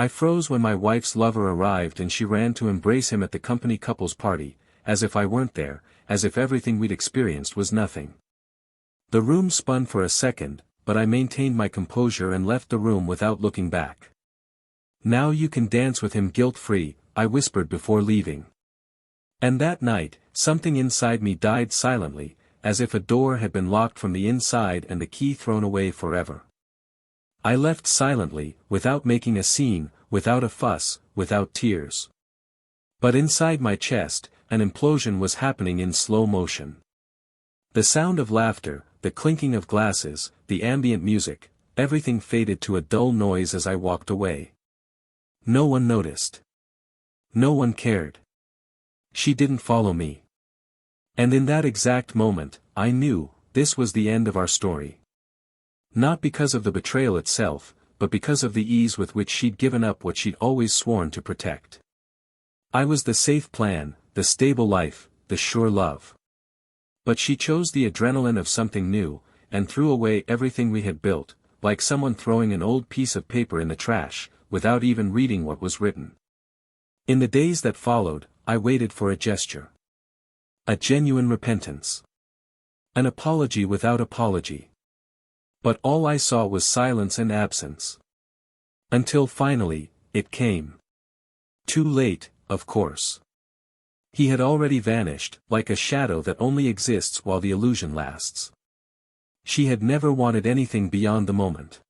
I froze when my wife's lover arrived and she ran to embrace him at the company couple's party, as if I weren't there, as if everything we'd experienced was nothing. The room spun for a second, but I maintained my composure and left the room without looking back. "Now you can dance with him guilt-free," I whispered before leaving. And that night, something inside me died silently, as if a door had been locked from the inside and the key thrown away forever. I left silently, without making a scene, without a fuss, without tears. But inside my chest, an implosion was happening in slow motion. The sound of laughter, the clinking of glasses, the ambient music, everything faded to a dull noise as I walked away. No one noticed. No one cared. She didn't follow me. And in that exact moment, I knew, this was the end of our story. Not because of the betrayal itself, but because of the ease with which she'd given up what she'd always sworn to protect. I was the safe plan, the stable life, the sure love. But she chose the adrenaline of something new, and threw away everything we had built, like someone throwing an old piece of paper in the trash, without even reading what was written. In the days that followed, I waited for a gesture. A genuine repentance. An apology without apology. But all I saw was silence and absence. Until finally, it came. Too late, of course. He had already vanished, like a shadow that only exists while the illusion lasts. She had never wanted anything beyond the moment.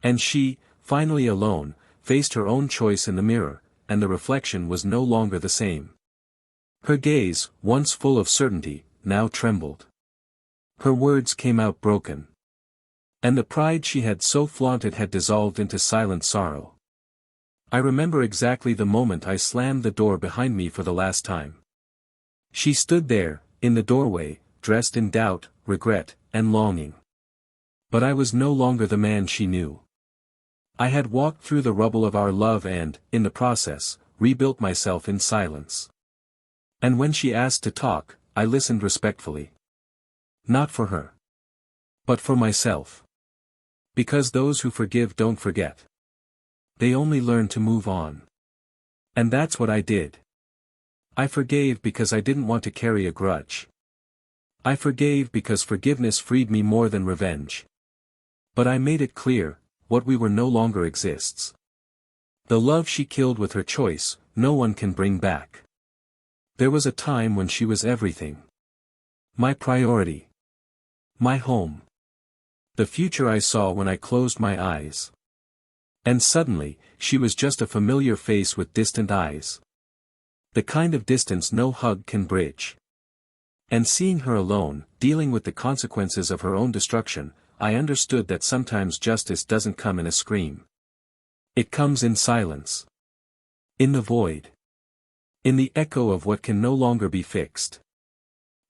And she, finally alone, faced her own choice in the mirror, and the reflection was no longer the same. Her gaze, once full of certainty, now trembled. Her words came out broken. And the pride she had so flaunted had dissolved into silent sorrow. I remember exactly the moment I slammed the door behind me for the last time. She stood there, in the doorway, dressed in doubt, regret, and longing. But I was no longer the man she knew. I had walked through the rubble of our love and, in the process, rebuilt myself in silence. And when she asked to talk, I listened respectfully. Not for her. But for myself. Because those who forgive don't forget. They only learn to move on. And that's what I did. I forgave because I didn't want to carry a grudge. I forgave because forgiveness freed me more than revenge. But I made it clear, what we were no longer exists. The love she killed with her choice, no one can bring back. There was a time when she was everything. My priority. My home. The future I saw when I closed my eyes. And suddenly, she was just a familiar face with distant eyes. The kind of distance no hug can bridge. And seeing her alone, dealing with the consequences of her own destruction, I understood that sometimes justice doesn't come in a scream. It comes in silence. In the void. In the echo of what can no longer be fixed.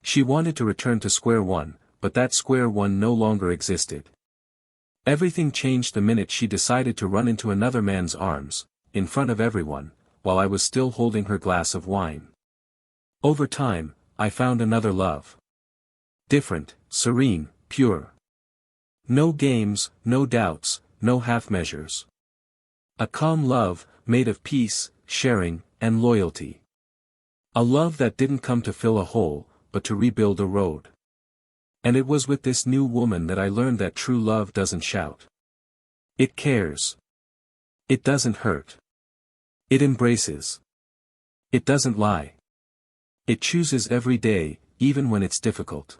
She wanted to return to square one, but that square one no longer existed. Everything changed the minute she decided to run into another man's arms, in front of everyone, while I was still holding her glass of wine. Over time, I found another love. Different, serene, pure. No games, no doubts, no half-measures. A calm love, made of peace, sharing, and loyalty. A love that didn't come to fill a hole, but to rebuild a road. And it was with this new woman that I learned that true love doesn't shout. It cares. It doesn't hurt. It embraces. It doesn't lie. It chooses every day, even when it's difficult.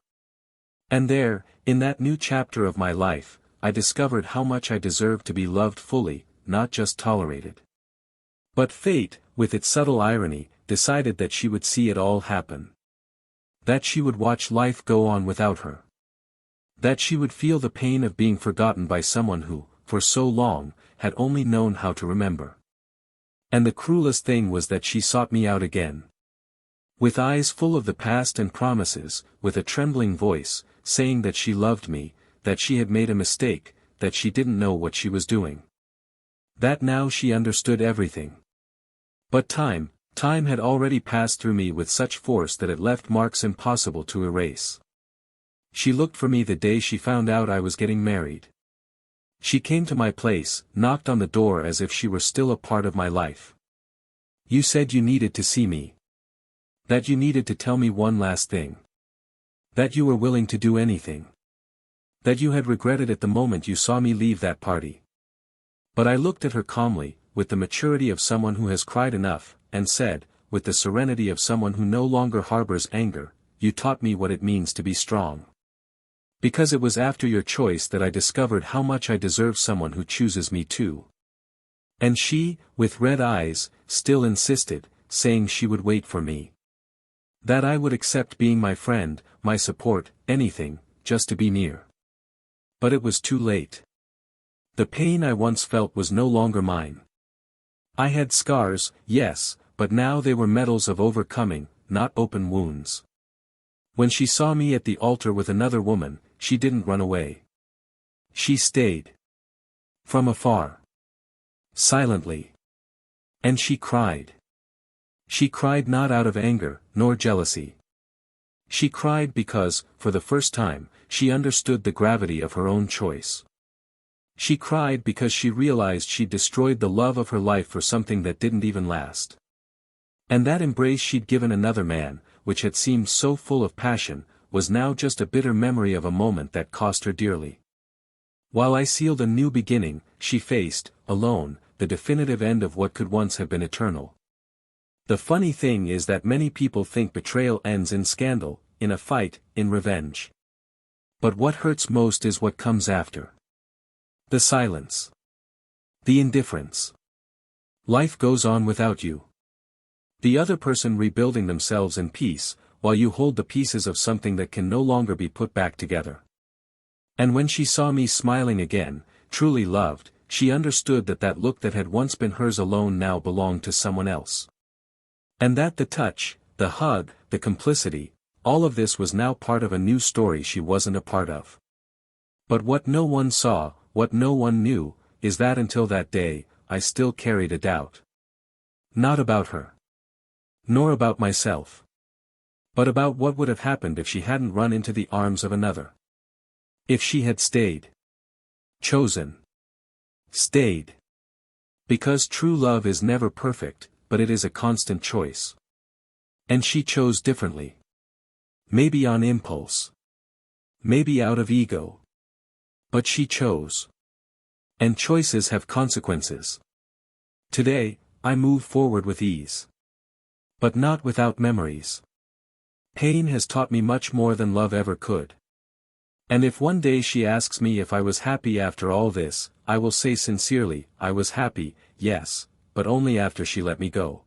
And there, in that new chapter of my life, I discovered how much I deserved to be loved fully, not just tolerated. But fate, with its subtle irony, decided that she would see it all happen. That she would watch life go on without her. That she would feel the pain of being forgotten by someone who, for so long, had only known how to remember. And the cruelest thing was that she sought me out again. With eyes full of the past and promises, with a trembling voice, saying that she loved me, that she had made a mistake, that she didn't know what she was doing. That now she understood everything. But time had already passed through me with such force that it left marks impossible to erase. She looked for me the day she found out I was getting married. She came to my place, knocked on the door as if she were still a part of my life. You said you needed to see me. That you needed to tell me one last thing. That you were willing to do anything. That you had regretted it the moment you saw me leave that party. But I looked at her calmly, with the maturity of someone who has cried enough, and said, with the serenity of someone who no longer harbors anger, you taught me what it means to be strong. Because it was after your choice that I discovered how much I deserve someone who chooses me too. And she, with red eyes, still insisted, saying she would wait for me. That I would accept being my friend, my support, anything, just to be near. But it was too late. The pain I once felt was no longer mine. I had scars, yes, but now they were medals of overcoming, not open wounds. When she saw me at the altar with another woman, she didn't run away. She stayed. From afar. Silently. And she cried. She cried not out of anger, nor jealousy. She cried because, for the first time, she understood the gravity of her own choice. She cried because she realized she'd destroyed the love of her life for something that didn't even last. And that embrace she'd given another man, which had seemed so full of passion, was now just a bitter memory of a moment that cost her dearly. While I sealed a new beginning, she faced, alone, the definitive end of what could once have been eternal. The funny thing is that many people think betrayal ends in scandal, in a fight, in revenge. But what hurts most is what comes after. The silence. The indifference. Life goes on without you. The other person rebuilding themselves in peace, while you hold the pieces of something that can no longer be put back together. And when she saw me smiling again, truly loved, she understood that that look that had once been hers alone now belonged to someone else. And that the touch, the hug, the complicity, all of this was now part of a new story she wasn't a part of. But what no one saw, what no one knew, is that until that day, I still carried a doubt. Not about her. Nor about myself. But about what would have happened if she hadn't run into the arms of another. If she had stayed. Chosen. Stayed. Because true love is never perfect, but it is a constant choice. And she chose differently. Maybe on impulse. Maybe out of ego. But she chose. And choices have consequences. Today, I move forward with ease. But not without memories. Pain has taught me much more than love ever could. And if one day she asks me if I was happy after all this, I will say sincerely, I was happy, yes, but only after she let me go.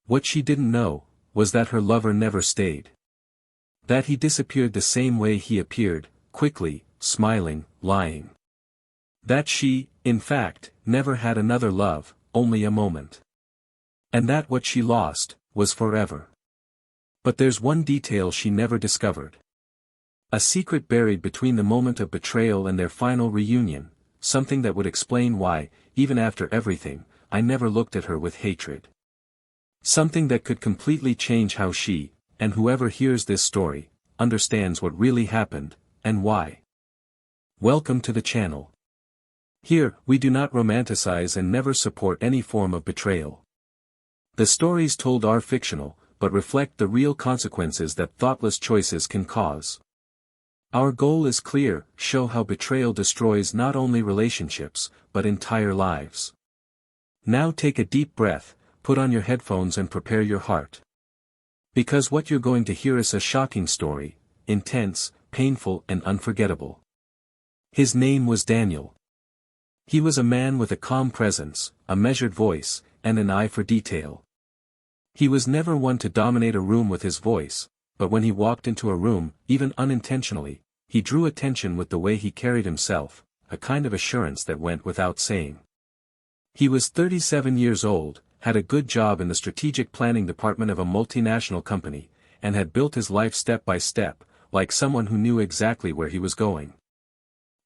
What she didn't know, was that her lover never stayed. That he disappeared the same way he appeared, quickly, smiling, lying. That she, in fact, never had another love, only a moment. And that what she lost, was forever. But there's one detail she never discovered. A secret buried between the moment of betrayal and their final reunion, something that would explain why, even after everything, I never looked at her with hatred. Something that could completely change how she, and whoever hears this story, understands what really happened, and why. Welcome to the channel. Here, we do not romanticize and never support any form of betrayal. The stories told are fictional, but reflect the real consequences that thoughtless choices can cause. Our goal is clear: show how betrayal destroys not only relationships, but entire lives. Now take a deep breath, put on your headphones and prepare your heart. Because what you're going to hear is a shocking story, intense, painful and unforgettable. His name was Daniel. He was a man with a calm presence, a measured voice, and an eye for detail. He was never one to dominate a room with his voice, but when he walked into a room, even unintentionally, he drew attention with the way he carried himself, a kind of assurance that went without saying. He was 37 years old, had a good job in the strategic planning department of a multinational company, and had built his life step by step, like someone who knew exactly where he was going.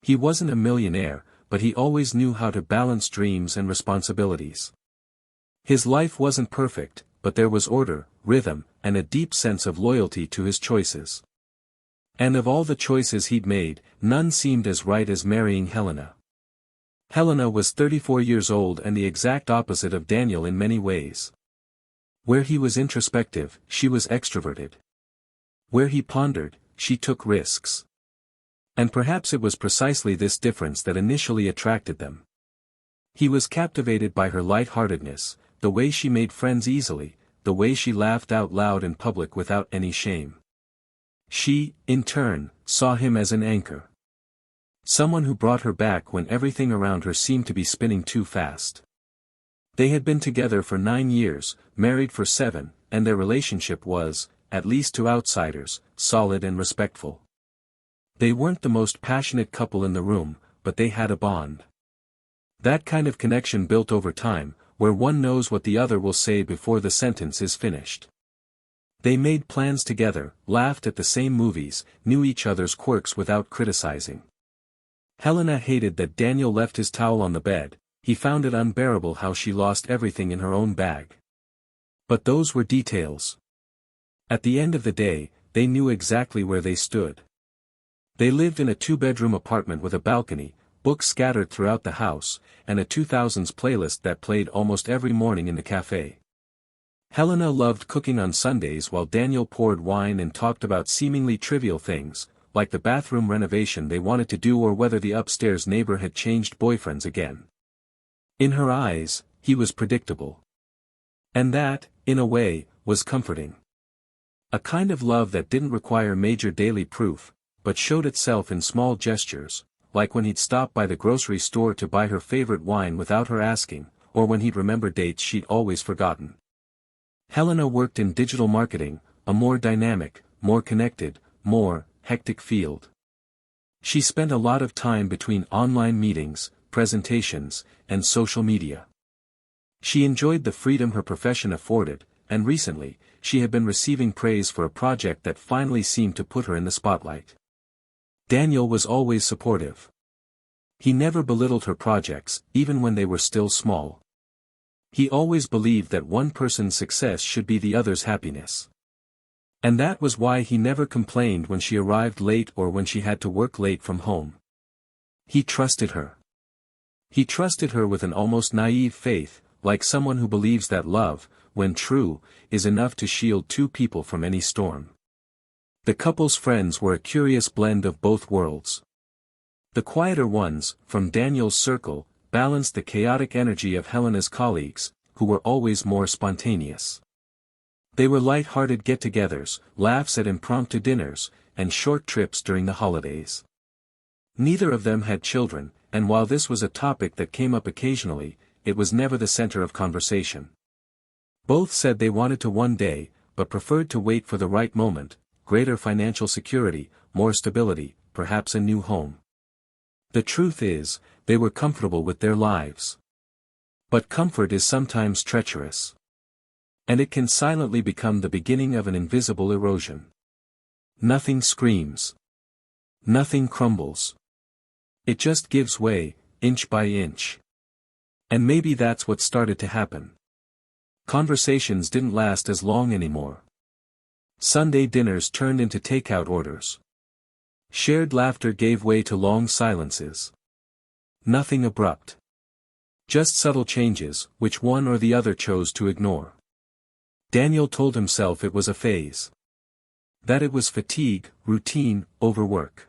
He wasn't a millionaire, but he always knew how to balance dreams and responsibilities. His life wasn't perfect, but there was order, rhythm, and a deep sense of loyalty to his choices. And of all the choices he'd made, none seemed as right as marrying Helena. Helena was 34 years old and the exact opposite of Daniel in many ways. Where he was introspective, she was extroverted. Where he pondered, she took risks. And perhaps it was precisely this difference that initially attracted them. He was captivated by her light-heartedness, the way she made friends easily, the way she laughed out loud in public without any shame. She, in turn, saw him as an anchor. Someone who brought her back when everything around her seemed to be spinning too fast. They had been together for 9 years, married for 7, and their relationship was, at least to outsiders, solid and respectful. They weren't the most passionate couple in the room, but they had a bond. That kind of connection built over time, where one knows what the other will say before the sentence is finished. They made plans together, laughed at the same movies, knew each other's quirks without criticizing. Helena hated that Daniel left his towel on the bed, he found it unbearable how she lost everything in her own bag. But those were details. At the end of the day, they knew exactly where they stood. They lived in a 2-bedroom apartment with a balcony, books scattered throughout the house, and a 2000s playlist that played almost every morning in the cafe. Helena loved cooking on Sundays while Daniel poured wine and talked about seemingly trivial things, like the bathroom renovation they wanted to do or whether the upstairs neighbor had changed boyfriends again. In her eyes, he was predictable. And that, in a way, was comforting. A kind of love that didn't require major daily proof, but showed itself in small gestures, like when he'd stop by the grocery store to buy her favorite wine without her asking, or when he'd remember dates she'd always forgotten. Helena worked in digital marketing, a more dynamic, more connected, more hectic field. She spent a lot of time between online meetings, presentations, and social media. She enjoyed the freedom her profession afforded, and recently, she had been receiving praise for a project that finally seemed to put her in the spotlight. Daniel was always supportive. He never belittled her projects, even when they were still small. He always believed that one person's success should be the other's happiness. And that was why he never complained when she arrived late or when she had to work late from home. He trusted her. He trusted her with an almost naive faith, like someone who believes that love, when true, is enough to shield two people from any storm. The couple's friends were a curious blend of both worlds. The quieter ones, from Daniel's circle, balanced the chaotic energy of Helena's colleagues, who were always more spontaneous. They were light-hearted get-togethers, laughs at impromptu dinners, and short trips during the holidays. Neither of them had children, and while this was a topic that came up occasionally, it was never the center of conversation. Both said they wanted to one day, but preferred to wait for the right moment, greater financial security, more stability, perhaps a new home. The truth is, they were comfortable with their lives. But comfort is sometimes treacherous. And it can silently become the beginning of an invisible erosion. Nothing screams. Nothing crumbles. It just gives way, inch by inch. And maybe that's what started to happen. Conversations didn't last as long anymore. Sunday dinners turned into takeout orders. Shared laughter gave way to long silences. Nothing abrupt. Just subtle changes, which one or the other chose to ignore. Daniel told himself it was a phase. That it was fatigue, routine, overwork.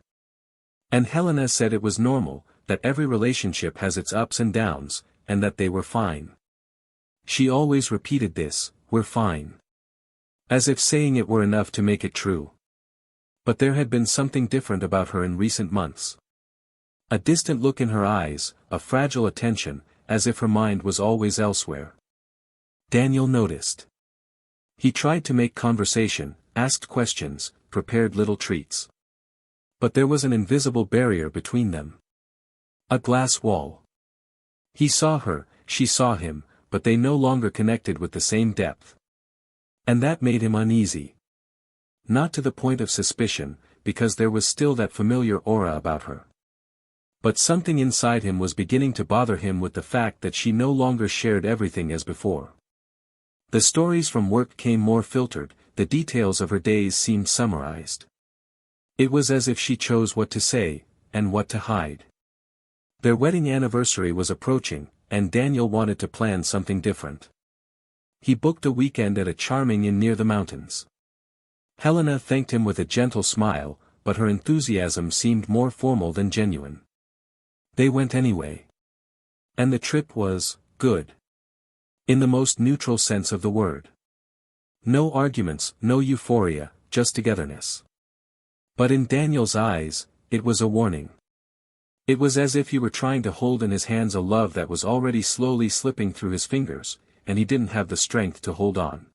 And Helena said it was normal, that every relationship has its ups and downs, and that they were fine. She always repeated this, "We're fine." As if saying it were enough to make it true. But there had been something different about her in recent months. A distant look in her eyes, a fragile attention, as if her mind was always elsewhere. Daniel noticed. He tried to make conversation, asked questions, prepared little treats. But there was an invisible barrier between them. A glass wall. He saw her, she saw him, but they no longer connected with the same depth. And that made him uneasy. Not to the point of suspicion, because there was still that familiar aura about her. But something inside him was beginning to bother him with the fact that she no longer shared everything as before. The stories from work came more filtered, the details of her days seemed summarized. It was as if she chose what to say, and what to hide. Their wedding anniversary was approaching, and Daniel wanted to plan something different. He booked a weekend at a charming inn near the mountains. Helena thanked him with a gentle smile, but her enthusiasm seemed more formal than genuine. They went anyway. And the trip was good. In the most neutral sense of the word. No arguments, no euphoria, just togetherness. But in Daniel's eyes, it was a warning. It was as if he were trying to hold in his hands a love that was already slowly slipping through his fingers, and he didn't have the strength to hold on.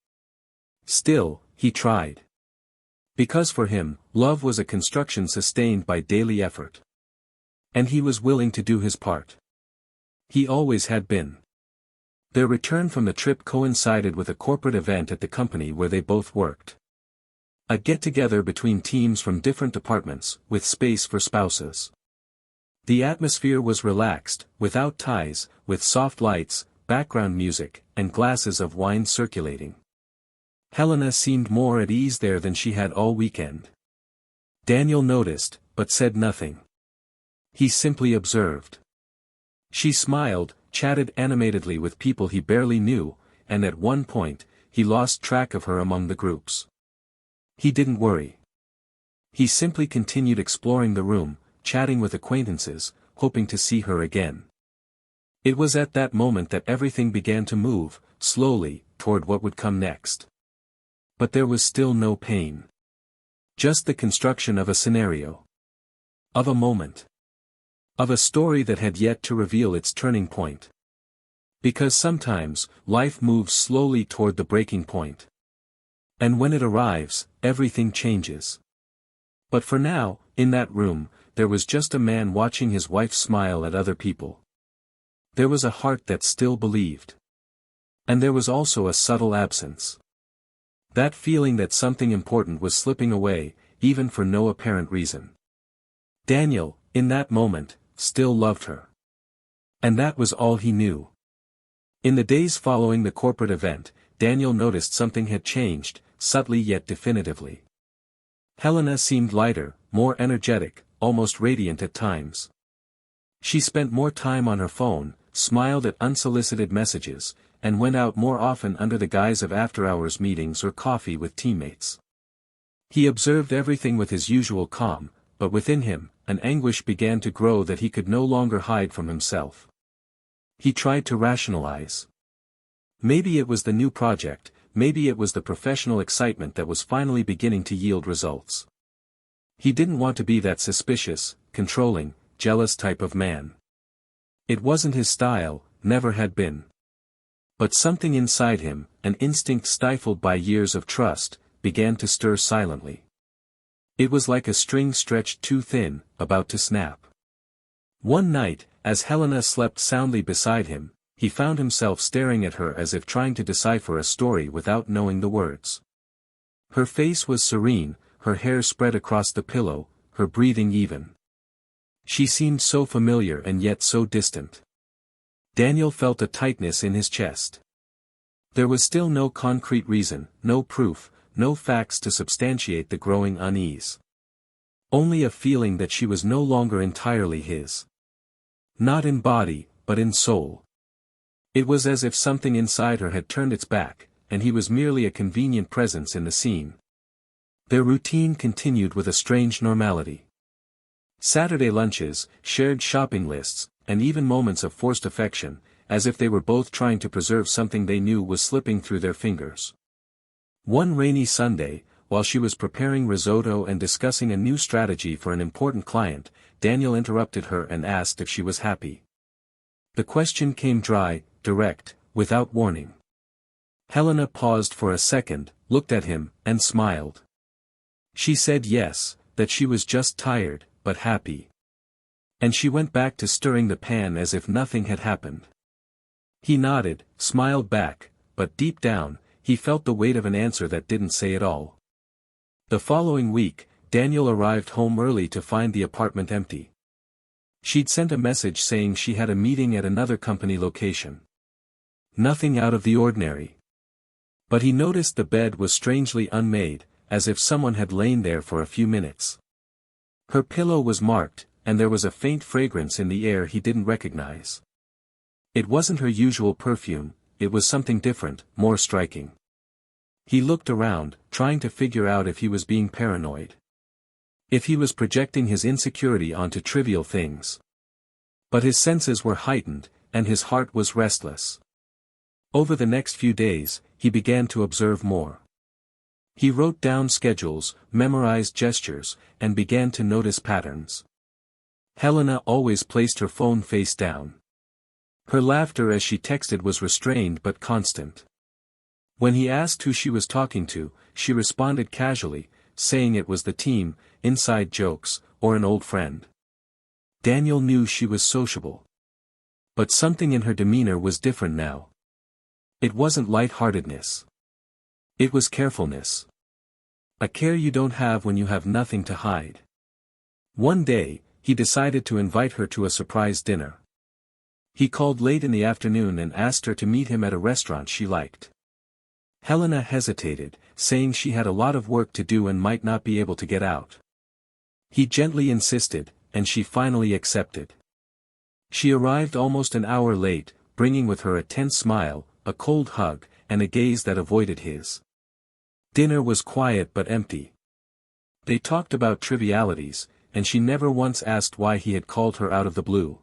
Still, he tried. Because for him, love was a construction sustained by daily effort. And he was willing to do his part. He always had been. Their return from the trip coincided with a corporate event at the company where they both worked. A get-together between teams from different departments, with space for spouses. The atmosphere was relaxed, without ties, with soft lights, background music, and glasses of wine circulating. Helena seemed more at ease there than she had all weekend. Daniel noticed, but said nothing. He simply observed. She smiled, chatted animatedly with people he barely knew, and at one point, he lost track of her among the groups. He didn't worry. He simply continued exploring the room, chatting with acquaintances, hoping to see her again. It was at that moment that everything began to move, slowly, toward what would come next. But there was still no pain. Just the construction of a scenario. Of a moment. Of a story that had yet to reveal its turning point. Because sometimes, life moves slowly toward the breaking point. And when it arrives, everything changes. But for now, in that room, there was just a man watching his wife smile at other people. There was a heart that still believed. And there was also a subtle absence. That feeling that something important was slipping away, even for no apparent reason. Daniel, in that moment, still loved her. And that was all he knew. In the days following the corporate event, Daniel noticed something had changed, subtly yet definitively. Helena seemed lighter, more energetic, almost radiant at times. She spent more time on her phone, smiled at unsolicited messages, and went out more often under the guise of after-hours meetings or coffee with teammates. He observed everything with his usual calm, but within him, an anguish began to grow that he could no longer hide from himself. He tried to rationalize. Maybe it was the new project, maybe it was the professional excitement that was finally beginning to yield results. He didn't want to be that suspicious, controlling, jealous type of man. It wasn't his style, never had been. But something inside him, an instinct stifled by years of trust, began to stir silently. It was like a string stretched too thin, about to snap. One night, as Helena slept soundly beside him, he found himself staring at her as if trying to decipher a story without knowing the words. Her face was serene, her hair spread across the pillow, her breathing even. She seemed so familiar and yet so distant. Daniel felt a tightness in his chest. There was still no concrete reason, no proof, no facts to substantiate the growing unease. Only a feeling that she was no longer entirely his. Not in body, but in soul. It was as if something inside her had turned its back, and he was merely a convenient presence in the scene. Their routine continued with a strange normality. Saturday lunches, shared shopping lists, and even moments of forced affection, as if they were both trying to preserve something they knew was slipping through their fingers. One rainy Sunday, while she was preparing risotto and discussing a new strategy for an important client, Daniel interrupted her and asked if she was happy. The question came dry, direct, without warning. Helena paused for a second, looked at him, and smiled. She said yes, that she was just tired, but happy. And she went back to stirring the pan as if nothing had happened. He nodded, smiled back, but deep down, he felt the weight of an answer that didn't say it all. The following week, Daniel arrived home early to find the apartment empty. She'd sent a message saying she had a meeting at another company location. Nothing out of the ordinary. But he noticed the bed was strangely unmade, as if someone had lain there for a few minutes. Her pillow was marked, and there was a faint fragrance in the air he didn't recognize. It wasn't her usual perfume, it was something different, more striking. He looked around, trying to figure out if he was being paranoid. If he was projecting his insecurity onto trivial things. But his senses were heightened, and his heart was restless. Over the next few days, he began to observe more. He wrote down schedules, memorized gestures, and began to notice patterns. Helena always placed her phone face down. Her laughter as she texted was restrained but constant. When he asked who she was talking to, she responded casually, saying it was the team, inside jokes, or an old friend. Daniel knew she was sociable. But something in her demeanor was different now. It wasn't lightheartedness. It was carefulness. A care you don't have when you have nothing to hide. One day, he decided to invite her to a surprise dinner. He called late in the afternoon and asked her to meet him at a restaurant she liked. Helena hesitated, saying she had a lot of work to do and might not be able to get out. He gently insisted, and she finally accepted. She arrived almost an hour late, bringing with her a tense smile, a cold hug, and a gaze that avoided his. Dinner was quiet but empty. They talked about trivialities, and she never once asked why he had called her out of the blue.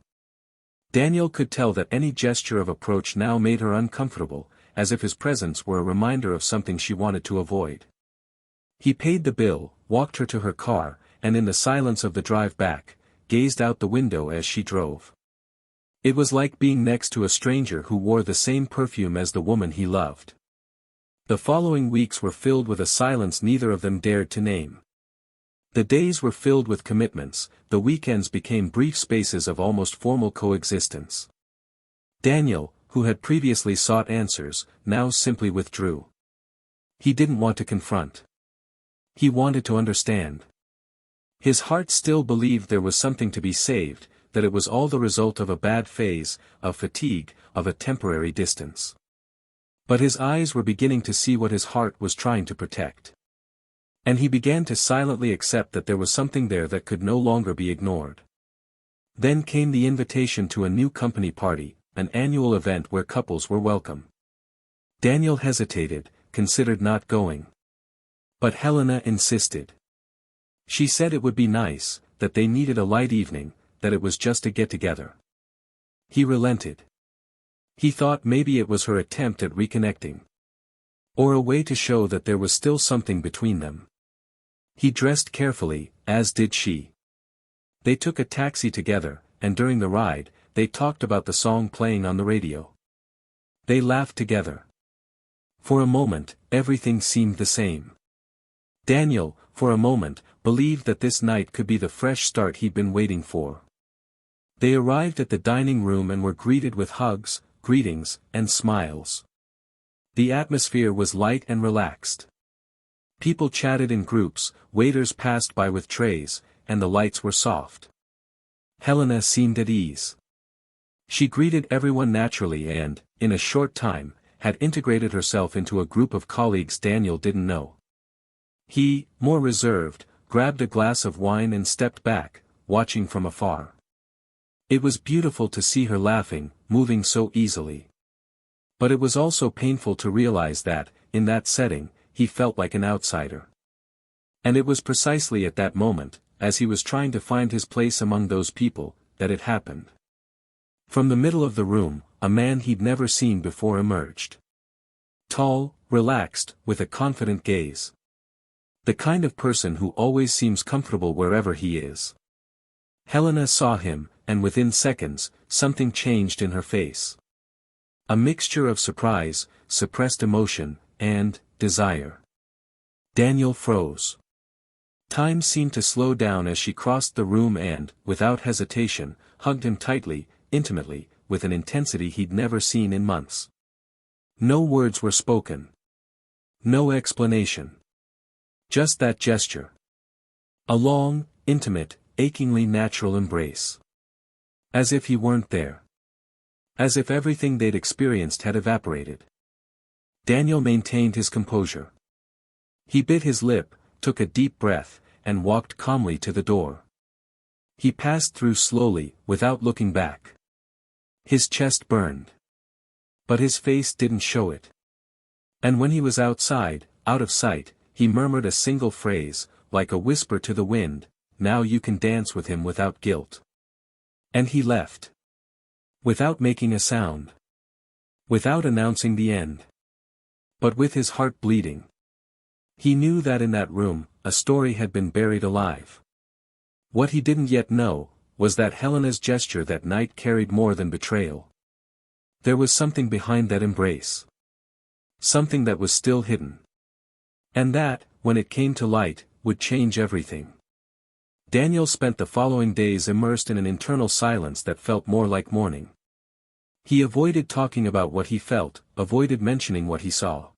Daniel could tell that any gesture of approach now made her uncomfortable, as if his presence were a reminder of something she wanted to avoid. He paid the bill, walked her to her car, and in the silence of the drive back, gazed out the window as she drove. It was like being next to a stranger who wore the same perfume as the woman he loved. The following weeks were filled with a silence neither of them dared to name. The days were filled with commitments, the weekends became brief spaces of almost formal coexistence. Daniel, who had previously sought answers, now simply withdrew. He didn't want to confront. He wanted to understand. His heart still believed there was something to be saved, that it was all the result of a bad phase, of fatigue, of a temporary distance. But his eyes were beginning to see what his heart was trying to protect. And he began to silently accept that there was something there that could no longer be ignored. Then came the invitation to a new company party, an annual event where couples were welcome. Daniel hesitated, considered not going. But Helena insisted. She said it would be nice, that they needed a light evening, that it was just a get-together. He relented. He thought maybe it was her attempt at reconnecting. Or a way to show that there was still something between them. He dressed carefully, as did she. They took a taxi together, and during the ride, they talked about the song playing on the radio. They laughed together. For a moment, everything seemed the same. Daniel, for a moment, believed that this night could be the fresh start he'd been waiting for. They arrived at the dining room and were greeted with hugs, greetings, and smiles. The atmosphere was light and relaxed. People chatted in groups, waiters passed by with trays, and the lights were soft. Helena seemed at ease. She greeted everyone naturally and, in a short time, had integrated herself into a group of colleagues Daniel didn't know. He, more reserved, grabbed a glass of wine and stepped back, watching from afar. It was beautiful to see her laughing, moving so easily. But it was also painful to realize that, in that setting, he felt like an outsider. And it was precisely at that moment, as he was trying to find his place among those people, that it happened. From the middle of the room, a man he'd never seen before emerged. Tall, relaxed, with a confident gaze. The kind of person who always seems comfortable wherever he is. Helena saw him, and within seconds, something changed in her face. A mixture of surprise, suppressed emotion, and desire. Daniel froze. Time seemed to slow down as she crossed the room and, without hesitation, hugged him tightly, intimately, with an intensity he'd never seen in months. No words were spoken. No explanation. Just that gesture. A long, intimate, achingly natural embrace. As if he weren't there. As if everything they'd experienced had evaporated. Daniel maintained his composure. He bit his lip, took a deep breath, and walked calmly to the door. He passed through slowly, without looking back. His chest burned. But his face didn't show it. And when he was outside, out of sight, he murmured a single phrase, like a whisper to the wind, "Now you can dance with him without guilt." And he left. Without making a sound. Without announcing the end. But with his heart bleeding. He knew that in that room, a story had been buried alive. What he didn't yet know, was that Helena's gesture that night carried more than betrayal. There was something behind that embrace. Something that was still hidden. And that, when it came to light, would change everything. Daniel spent the following days immersed in an internal silence that felt more like mourning. He avoided talking about what he felt, avoided mentioning what he saw.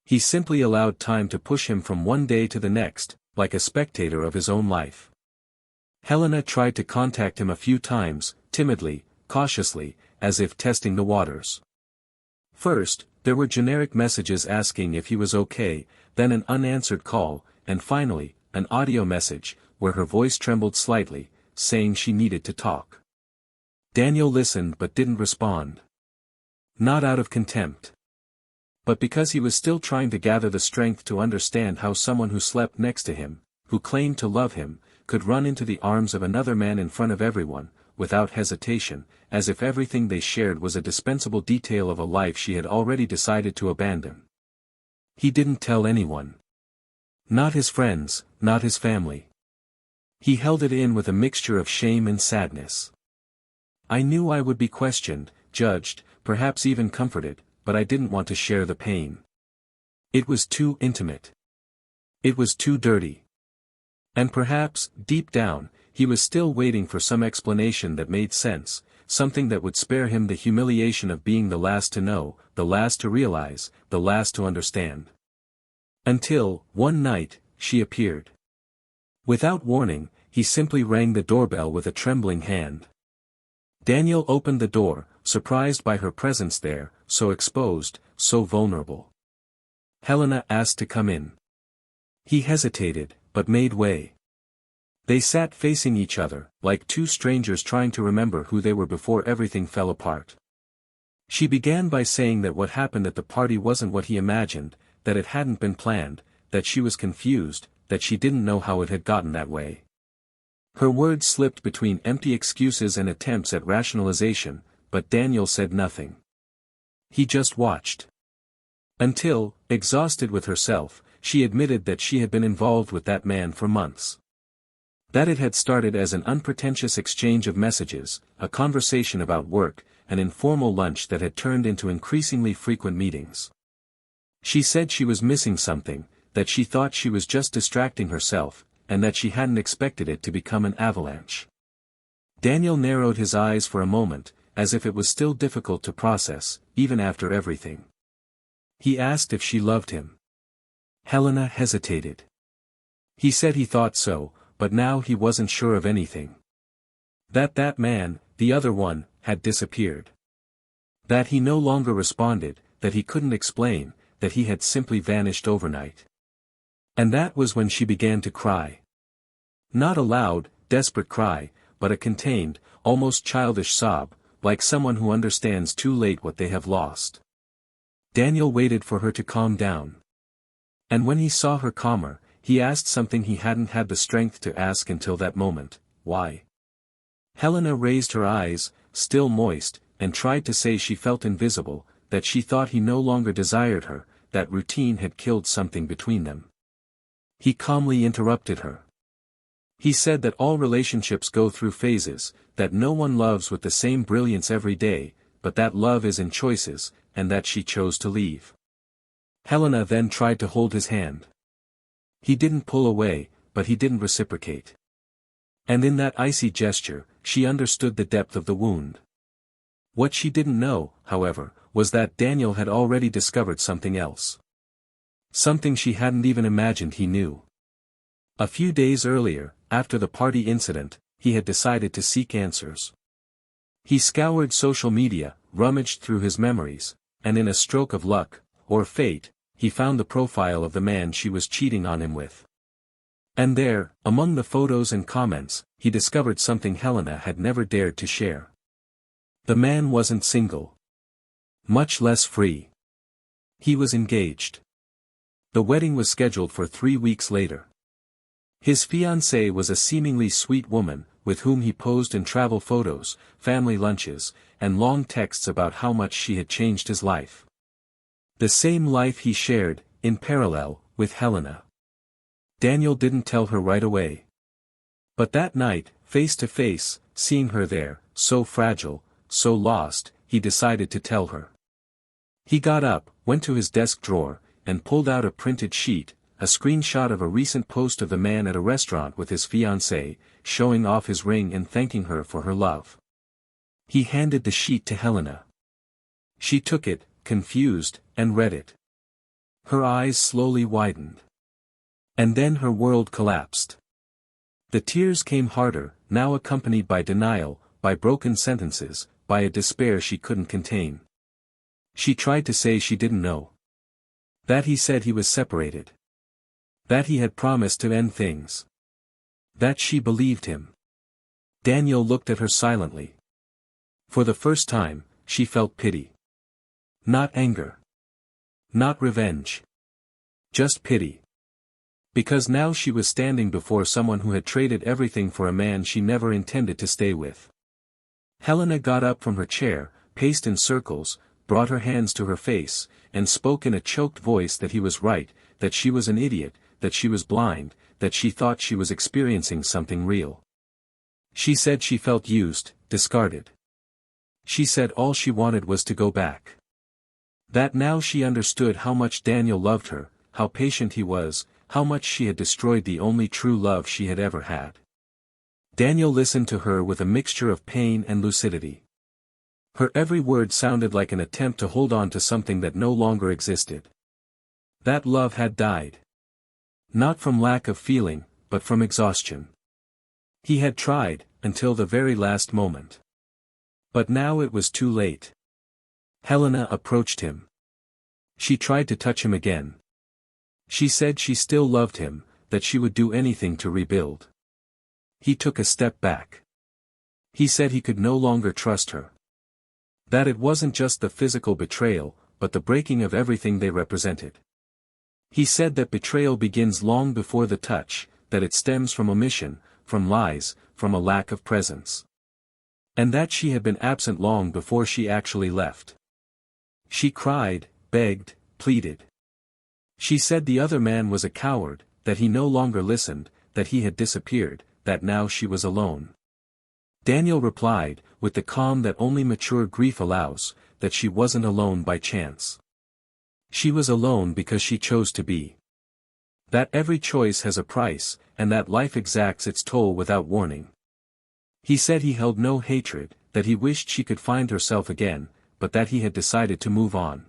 He simply allowed time to push him from one day to the next, like a spectator of his own life. Helena tried to contact him a few times, timidly, cautiously, as if testing the waters. First, there were generic messages asking if he was okay, then an unanswered call, and finally, an audio message, where her voice trembled slightly, saying she needed to talk. Daniel listened but didn't respond. Not out of contempt. But because he was still trying to gather the strength to understand how someone who slept next to him, who claimed to love him, could run into the arms of another man in front of everyone, without hesitation, as if everything they shared was a dispensable detail of a life she had already decided to abandon. He didn't tell anyone. Not his friends, not his family. He held it in with a mixture of shame and sadness. "I knew I would be questioned, judged, perhaps even comforted, but I didn't want to share the pain. It was too intimate. It was too dirty." And perhaps, deep down, he was still waiting for some explanation that made sense, something that would spare him the humiliation of being the last to know, the last to realize, the last to understand. Until, one night, she appeared. Without warning, he simply rang the doorbell with a trembling hand. Daniel opened the door, surprised by her presence there, so exposed, so vulnerable. Helena asked to come in. He hesitated, but made way. They sat facing each other, like two strangers trying to remember who they were before everything fell apart. She began by saying that what happened at the party wasn't what he imagined, that it hadn't been planned, that she was confused, that she didn't know how it had gotten that way. Her words slipped between empty excuses and attempts at rationalization, but Daniel said nothing. He just watched. Until, exhausted with herself, she admitted that she had been involved with that man for months. That it had started as an unpretentious exchange of messages, a conversation about work, an informal lunch that had turned into increasingly frequent meetings. She said she was missing something, that she thought she was just distracting herself, and that she hadn't expected it to become an avalanche. Daniel narrowed his eyes for a moment, as if it was still difficult to process, even after everything. He asked if she loved him. Helena hesitated. He said he thought so, but now he wasn't sure of anything. That man, the other one, had disappeared. That he no longer responded, that he couldn't explain, that he had simply vanished overnight. And that was when she began to cry. Not a loud, desperate cry, but a contained, almost childish sob, like someone who understands too late what they have lost. Daniel waited for her to calm down. And when he saw her calmer, he asked something he hadn't had the strength to ask until that moment: why? Helena raised her eyes, still moist, and tried to say she felt invisible, that she thought he no longer desired her, that routine had killed something between them. He calmly interrupted her. He said that all relationships go through phases, that no one loves with the same brilliance every day, but that love is in choices, and that she chose to leave. Helena then tried to hold his hand. He didn't pull away, but he didn't reciprocate. And in that icy gesture, she understood the depth of the wound. What she didn't know, however, was that Daniel had already discovered something else. Something she hadn't even imagined he knew. A few days earlier, after the party incident, he had decided to seek answers. He scoured social media, rummaged through his memories, and in a stroke of luck, or fate, he found the profile of the man she was cheating on him with. And there, among the photos and comments, he discovered something Helena had never dared to share. The man wasn't single. Much less free. He was engaged. The wedding was scheduled for 3 weeks later. His fiancée was a seemingly sweet woman, with whom he posed in travel photos, family lunches, and long texts about how much she had changed his life. The same life he shared, in parallel, with Helena. Daniel didn't tell her right away. But that night, face to face, seeing her there, so fragile, so lost, he decided to tell her. He got up, went to his desk drawer, and pulled out a printed sheet, a screenshot of a recent post of the man at a restaurant with his fiancée, showing off his ring and thanking her for her love. He handed the sheet to Helena. She took it, confused, and read it. Her eyes slowly widened. And then her world collapsed. The tears came harder, now accompanied by denial, by broken sentences, by a despair she couldn't contain. She tried to say she didn't know. That he said he was separated. That he had promised to end things. That she believed him. Daniel looked at her silently. For the first time, she felt pity. Not anger. Not revenge. Just pity. Because now she was standing before someone who had traded everything for a man she never intended to stay with. Helena got up from her chair, paced in circles, brought her hands to her face, and spoke in a choked voice that he was right, that she was an idiot, that she was blind, that she thought she was experiencing something real. She said she felt used, discarded. She said all she wanted was to go back. That now she understood how much Daniel loved her, how patient he was, how much she had destroyed the only true love she had ever had. Daniel listened to her with a mixture of pain and lucidity. Her every word sounded like an attempt to hold on to something that no longer existed. That love had died. Not from lack of feeling, but from exhaustion. He had tried, until the very last moment. But now it was too late. Helena approached him. She tried to touch him again. She said she still loved him, that she would do anything to rebuild. He took a step back. He said he could no longer trust her. That it wasn't just the physical betrayal, but the breaking of everything they represented. He said that betrayal begins long before the touch, that it stems from omission, from lies, from a lack of presence. And that she had been absent long before she actually left. She cried, begged, pleaded. She said the other man was a coward, that he no longer listened, that he had disappeared, that now she was alone. Daniel replied, with the calm that only mature grief allows, that she wasn't alone by chance. She was alone because she chose to be. That every choice has a price, and that life exacts its toll without warning. He said he held no hatred, that he wished she could find herself again, but that he had decided to move on.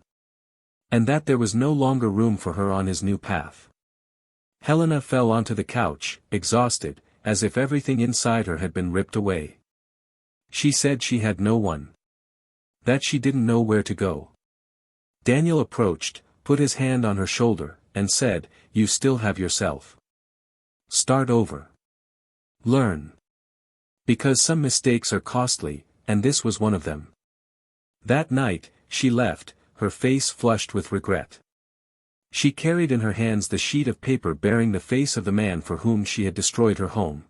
And that there was no longer room for her on his new path. Helena fell onto the couch, exhausted, as if everything inside her had been ripped away. She said she had no one. That she didn't know where to go. Daniel approached, put his hand on her shoulder, and said, "You still have yourself. Start over. Learn. Because some mistakes are costly, and this was one of them." That night, she left, her face flushed with regret. She carried in her hands the sheet of paper bearing the face of the man for whom she had destroyed her home.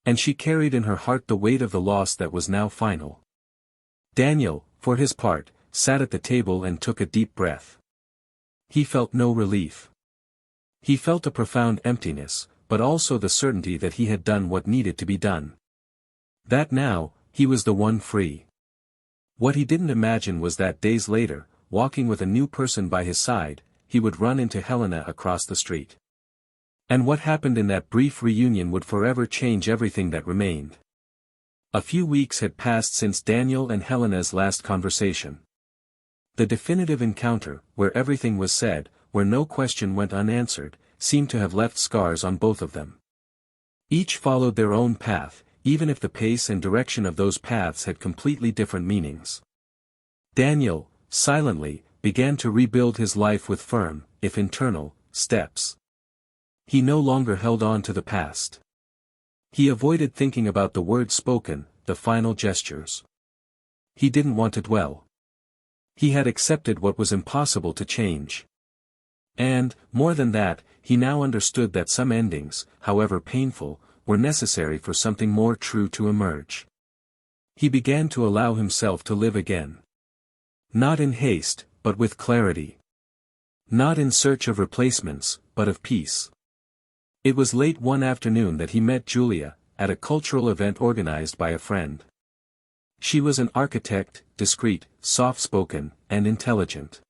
And she carried in her heart the weight of the loss that was now final. Daniel, for his part, sat at the table and took a deep breath. He felt no relief. He felt a profound emptiness, but also the certainty that he had done what needed to be done. That now, he was the one free. What he didn't imagine was that days later, walking with a new person by his side, he would run into Helena across the street. And what happened in that brief reunion would forever change everything that remained. A few weeks had passed since Daniel and Helena's last conversation. The definitive encounter, where everything was said, where no question went unanswered, seemed to have left scars on both of them. Each followed their own path, even if the pace and direction of those paths had completely different meanings. Daniel, silently, began to rebuild his life with firm, if internal, steps. He no longer held on to the past. He avoided thinking about the words spoken, the final gestures. He didn't want to dwell. He had accepted what was impossible to change. And, more than that, he now understood that some endings, however painful, were necessary for something more true to emerge. He began to allow himself to live again. Not in haste, but with clarity. Not in search of replacements, but of peace. It was late one afternoon that he met Julia, at a cultural event organized by a friend. She was an architect, discreet, soft-spoken, and intelligent.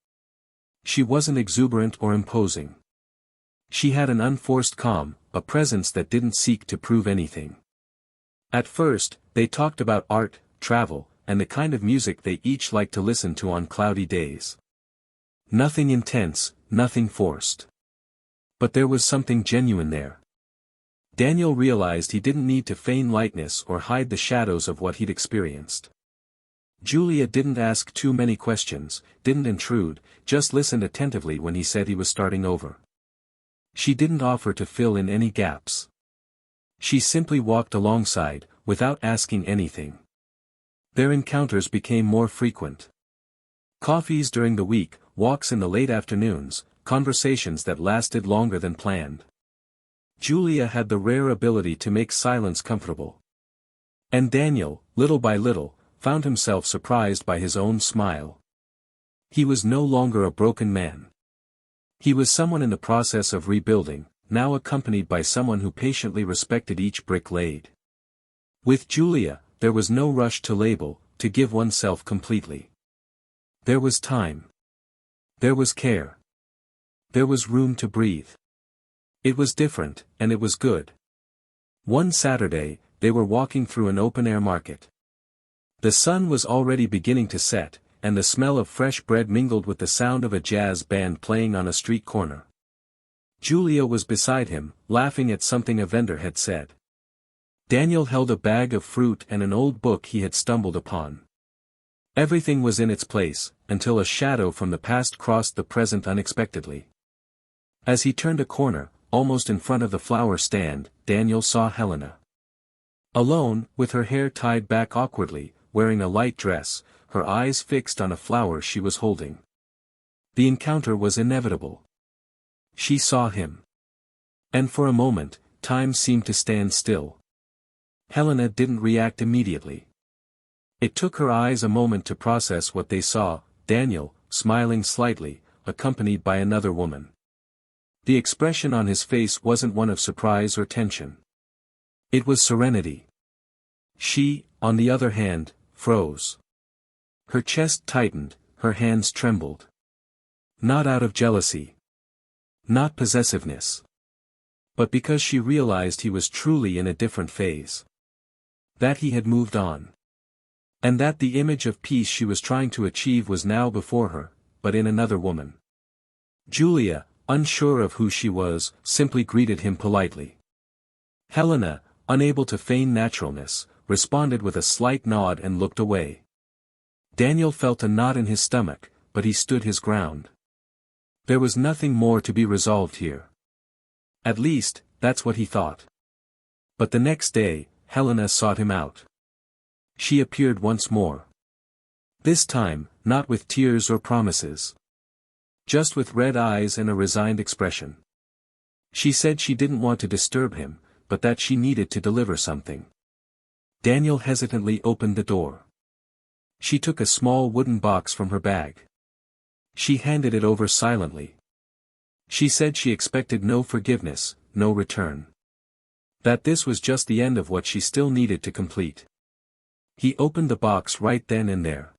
She wasn't exuberant or imposing. She had an unforced calm, a presence that didn't seek to prove anything. At first, they talked about art, travel, and the kind of music they each liked to listen to on cloudy days. Nothing intense, nothing forced. But there was something genuine there. Daniel realized he didn't need to feign lightness or hide the shadows of what he'd experienced. Julia didn't ask too many questions, didn't intrude, just listened attentively when he said he was starting over. She didn't offer to fill in any gaps. She simply walked alongside, without asking anything. Their encounters became more frequent. Coffees during the week, walks in the late afternoons, conversations that lasted longer than planned. Julia had the rare ability to make silence comfortable. And Daniel, little by little, found himself surprised by his own smile. He was no longer a broken man. He was someone in the process of rebuilding, now accompanied by someone who patiently respected each brick laid. With Julia, there was no rush to label, to give oneself completely. There was time. There was care. There was room to breathe. It was different, and it was good. One Saturday, they were walking through an open-air market. The sun was already beginning to set, and the smell of fresh bread mingled with the sound of a jazz band playing on a street corner. Julia was beside him, laughing at something a vendor had said. Daniel held a bag of fruit and an old book he had stumbled upon. Everything was in its place, until a shadow from the past crossed the present unexpectedly. As he turned a corner, almost in front of the flower stand, Daniel saw Helena. Alone, with her hair tied back awkwardly, wearing a light dress, her eyes fixed on a flower she was holding. The encounter was inevitable. She saw him. And for a moment, time seemed to stand still. Helena didn't react immediately. It took her eyes a moment to process what they saw, Daniel, smiling slightly, accompanied by another woman. The expression on his face wasn't one of surprise or tension. It was serenity. She, on the other hand, froze. Her chest tightened, her hands trembled. Not out of jealousy. Not possessiveness. But because she realized he was truly in a different phase. That he had moved on. And that the image of peace she was trying to achieve was now before her, but in another woman. Julia, unsure of who she was, simply greeted him politely. Helena, unable to feign naturalness, responded with a slight nod and looked away. Daniel felt a knot in his stomach, but he stood his ground. There was nothing more to be resolved here. At least, that's what he thought. But the next day, Helena sought him out. She appeared once more. This time, not with tears or promises. Just with red eyes and a resigned expression. She said she didn't want to disturb him, but that she needed to deliver something. Daniel hesitantly opened the door. She took a small wooden box from her bag. She handed it over silently. She said she expected no forgiveness, no return. That this was just the end of what she still needed to complete. He opened the box right then and there.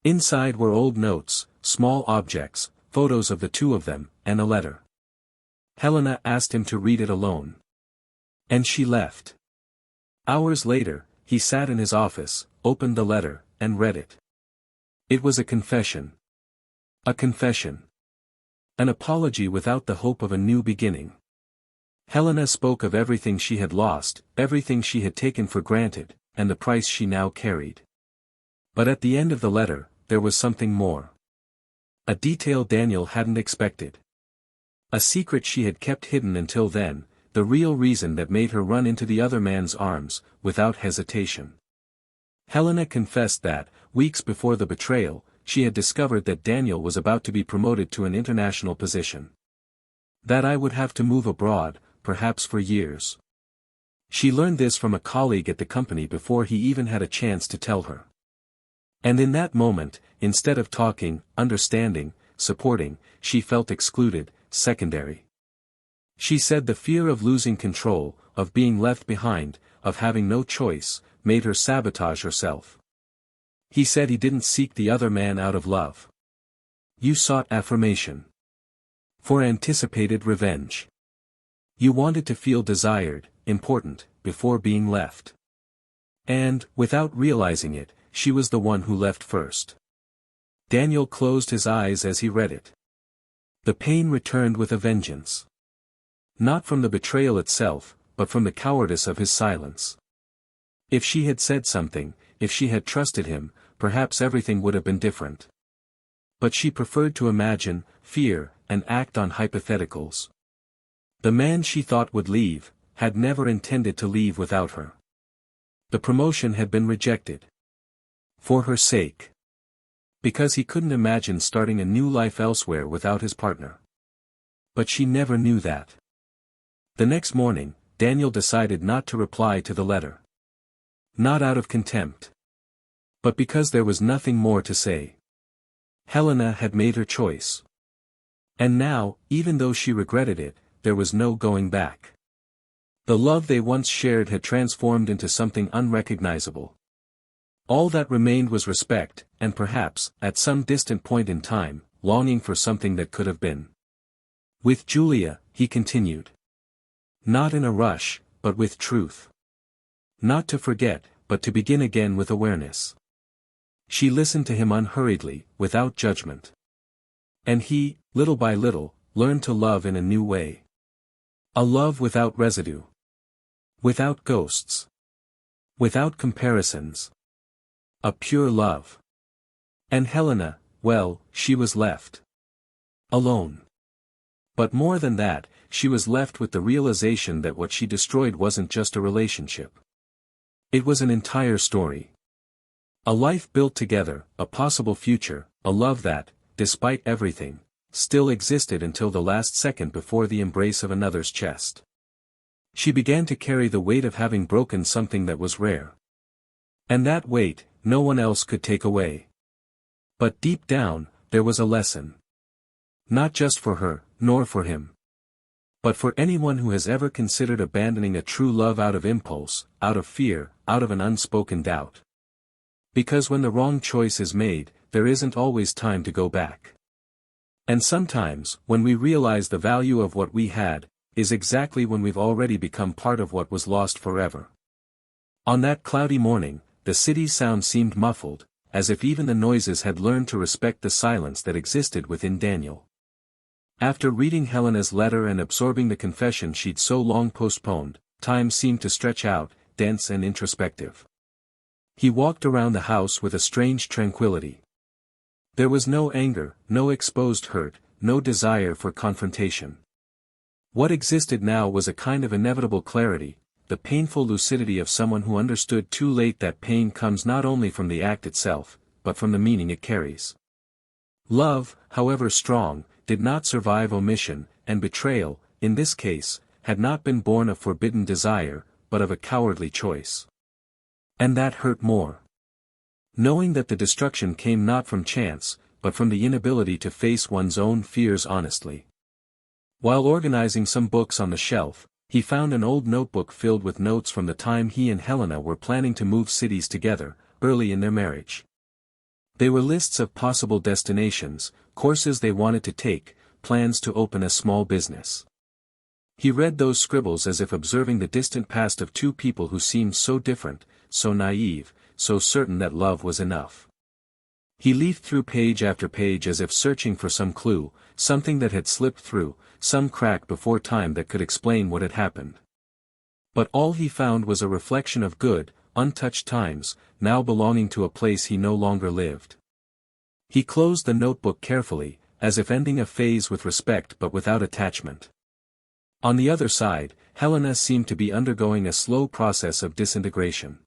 Inside were old notes, small objects, photos of the two of them, and a letter. Helena asked him to read it alone. And she left. Hours later, he sat in his office, opened the letter, and read it. It was a confession. A confession. An apology without the hope of a new beginning. Helena spoke of everything she had lost, everything she had taken for granted, and the price she now carried. But at the end of the letter, there was something more. A detail Daniel hadn't expected. A secret she had kept hidden until then, the real reason that made her run into the other man's arms, without hesitation. Helena confessed that, weeks before the betrayal, she had discovered that Daniel was about to be promoted to an international position. That I would have to move abroad, perhaps for years. She learned this from a colleague at the company before he even had a chance to tell her. And in that moment, instead of talking, understanding, supporting, she felt excluded, secondary. She said the fear of losing control, of being left behind, of having no choice, made her sabotage herself. He said he didn't seek the other man out of love. You sought affirmation. For anticipated revenge. You wanted to feel desired, important, before being left. And, without realizing it, she was the one who left first. Daniel closed his eyes as he read it. The pain returned with a vengeance. Not from the betrayal itself, but from the cowardice of his silence. If she had said something, if she had trusted him, perhaps everything would have been different. But she preferred to imagine, fear, and act on hypotheticals. The man she thought would leave, had never intended to leave without her. The promotion had been rejected. For her sake. Because he couldn't imagine starting a new life elsewhere without his partner. But she never knew that. The next morning, Daniel decided not to reply to the letter. Not out of contempt. But because there was nothing more to say. Helena had made her choice. And now, even though she regretted it, there was no going back. The love they once shared had transformed into something unrecognizable. All that remained was respect, and perhaps, at some distant point in time, longing for something that could have been. With Julia, he continued. Not in a rush, but with truth. Not to forget, but to begin again with awareness. She listened to him unhurriedly, without judgment. And he, little by little, learned to love in a new way. A love without residue. Without ghosts. Without comparisons. A pure love. And Helena, well, she was left. Alone. But more than that, she was left with the realization that what she destroyed wasn't just a relationship. It was an entire story. A life built together, a possible future, a love that, despite everything, still existed until the last second before the embrace of another's chest. She began to carry the weight of having broken something that was rare. And that weight, no one else could take away. But deep down, there was a lesson. Not just for her, nor for him. But for anyone who has ever considered abandoning a true love out of impulse, out of fear, out of an unspoken doubt. Because when the wrong choice is made, there isn't always time to go back. And sometimes, when we realize the value of what we had, is exactly when we've already become part of what was lost forever. On that cloudy morning, the city's sound seemed muffled, as if even the noises had learned to respect the silence that existed within Daniel. After reading Helena's letter and absorbing the confession she'd so long postponed, time seemed to stretch out, dense and introspective. He walked around the house with a strange tranquility. There was no anger, no exposed hurt, no desire for confrontation. What existed now was a kind of inevitable clarity, the painful lucidity of someone who understood too late that pain comes not only from the act itself, but from the meaning it carries. Love, however strong, did not survive omission, and betrayal, in this case, had not been born of forbidden desire, but of a cowardly choice. And that hurt more. Knowing that the destruction came not from chance, but from the inability to face one's own fears honestly. While organizing some books on the shelf, he found an old notebook filled with notes from the time he and Helena were planning to move cities together, early in their marriage. They were lists of possible destinations, courses they wanted to take, plans to open a small business. He read those scribbles as if observing the distant past of two people who seemed so different, so naive, so certain that love was enough. He leafed through page after page as if searching for some clue, something that had slipped through, some crack before time that could explain what had happened. But all he found was a reflection of good, untouched times, now belonging to a place he no longer lived. He closed the notebook carefully, as if ending a phase with respect but without attachment. On the other side, Helena seemed to be undergoing a slow process of disintegration.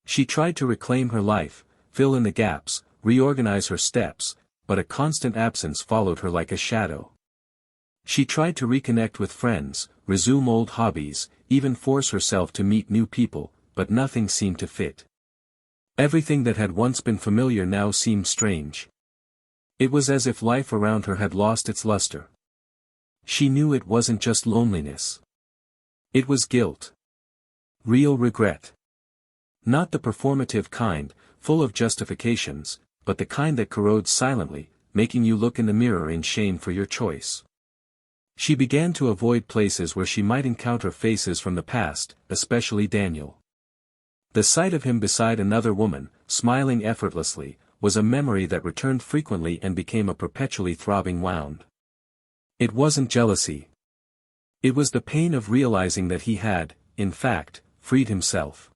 She tried to reclaim her life, fill in the gaps, reorganize her steps, but a constant absence followed her like a shadow. She tried to reconnect with friends, resume old hobbies, even force herself to meet new people, but nothing seemed to fit. Everything that had once been familiar now seemed strange. It was as if life around her had lost its luster. She knew it wasn't just loneliness. It was guilt. Real regret. Not the performative kind, full of justifications, but the kind that corrodes silently, making you look in the mirror in shame for your choice. She began to avoid places where she might encounter faces from the past, especially Daniel. The sight of him beside another woman, smiling effortlessly, was a memory that returned frequently and became a perpetually throbbing wound. It wasn't jealousy. It was the pain of realizing that he had, in fact, freed himself.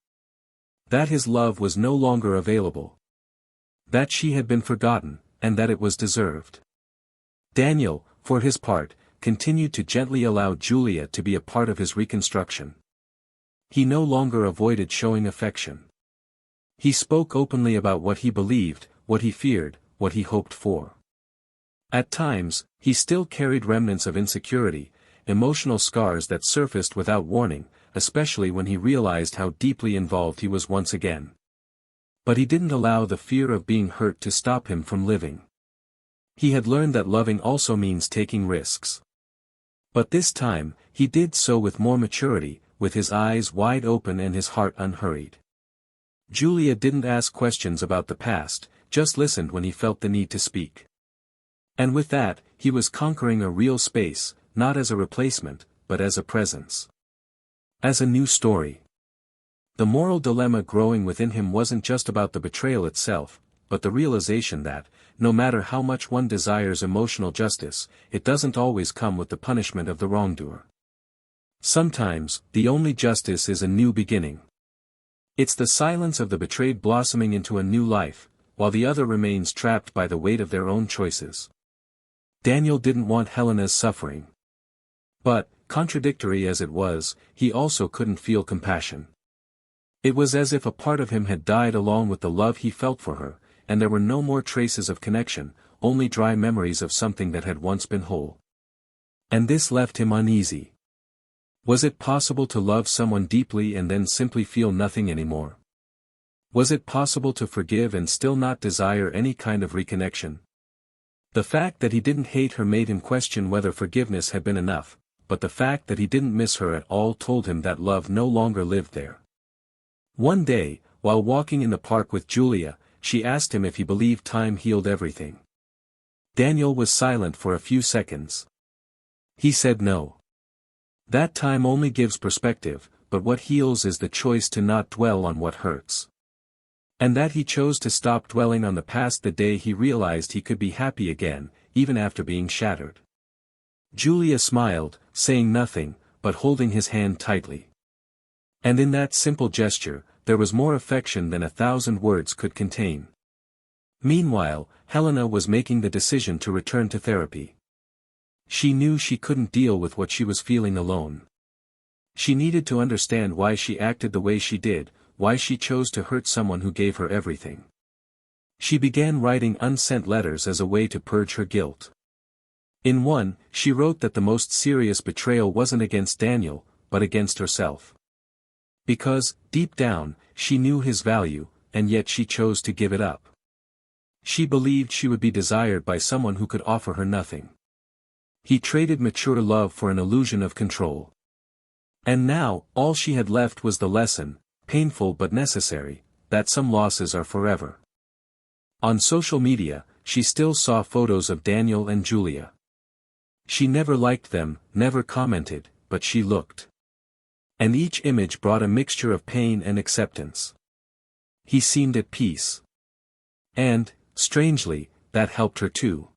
That his love was no longer available. That she had been forgotten, and that it was deserved. Daniel, for his part, continued to gently allow Julia to be a part of his reconstruction. He no longer avoided showing affection. He spoke openly about what he believed, what he feared, what he hoped for. At times, he still carried remnants of insecurity, emotional scars that surfaced without warning, especially when he realized how deeply involved he was once again. But he didn't allow the fear of being hurt to stop him from living. He had learned that loving also means taking risks. But this time, he did so with more maturity, with his eyes wide open and his heart unhurried. Julia didn't ask questions about the past, just listened when he felt the need to speak. And with that, he was conquering a real space, not as a replacement, but as a presence. As a new story. The moral dilemma growing within him wasn't just about the betrayal itself, but the realization that, no matter how much one desires emotional justice, it doesn't always come with the punishment of the wrongdoer. Sometimes, the only justice is a new beginning. It's the silence of the betrayed blossoming into a new life, while the other remains trapped by the weight of their own choices. Daniel didn't want Helena's suffering. But, contradictory as it was, he also couldn't feel compassion. It was as if a part of him had died along with the love he felt for her, and there were no more traces of connection, only dry memories of something that had once been whole. And this left him uneasy. Was it possible to love someone deeply and then simply feel nothing anymore? Was it possible to forgive and still not desire any kind of reconnection? The fact that he didn't hate her made him question whether forgiveness had been enough, but the fact that he didn't miss her at all told him that love no longer lived there. One day, while walking in the park with Julia, she asked him if he believed time healed everything. Daniel was silent for a few seconds. He said no. That time only gives perspective, but what heals is the choice to not dwell on what hurts. And that he chose to stop dwelling on the past the day he realized he could be happy again, even after being shattered. Julia smiled, saying nothing, but holding his hand tightly. And in that simple gesture, there was more affection than 1,000 words could contain. Meanwhile, Helena was making the decision to return to therapy. She knew she couldn't deal with what she was feeling alone. She needed to understand why she acted the way she did, why she chose to hurt someone who gave her everything. She began writing unsent letters as a way to purge her guilt. In one, she wrote that the most serious betrayal wasn't against Daniel, but against herself. Because, deep down, she knew his value, and yet she chose to give it up. She believed she would be desired by someone who could offer her nothing. He traded mature love for an illusion of control. And now, all she had left was the lesson, painful but necessary, that some losses are forever. On social media, she still saw photos of Daniel and Julia. She never liked them, never commented, but she looked. And each image brought a mixture of pain and acceptance. He seemed at peace. And, strangely, that helped her too.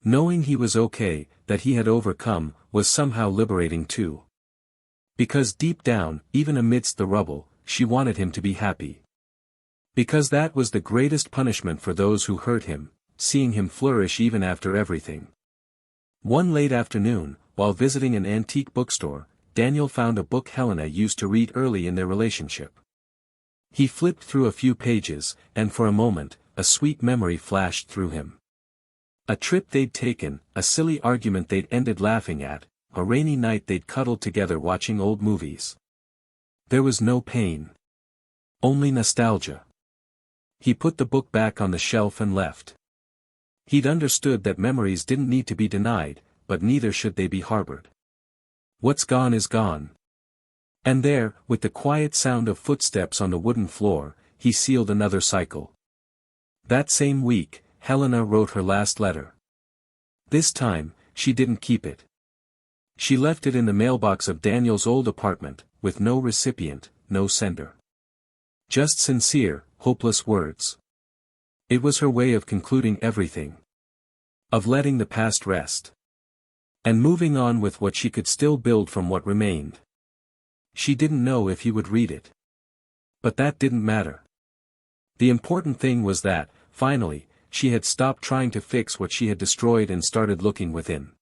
Knowing he was okay, that he had overcome, was somehow liberating too. Because deep down, even amidst the rubble, she wanted him to be happy. Because that was the greatest punishment for those who hurt him, seeing him flourish even after everything. One late afternoon, while visiting an antique bookstore, Daniel found a book Helena used to read early in their relationship. He flipped through a few pages, and for a moment, a sweet memory flashed through him. A trip they'd taken, a silly argument they'd ended laughing at, a rainy night they'd cuddled together watching old movies. There was no pain. Only nostalgia. He put the book back on the shelf and left. He'd understood that memories didn't need to be denied, but neither should they be harbored. What's gone is gone. And there, with the quiet sound of footsteps on the wooden floor, he sealed another cycle. That same week, Helena wrote her last letter. This time, she didn't keep it. She left it in the mailbox of Daniel's old apartment, with no recipient, no sender. Just sincere, hopeless words. It was her way of concluding everything. Of letting the past rest. And moving on with what she could still build from what remained. She didn't know if he would read it. But that didn't matter. The important thing was that, finally, she had stopped trying to fix what she had destroyed and started looking within.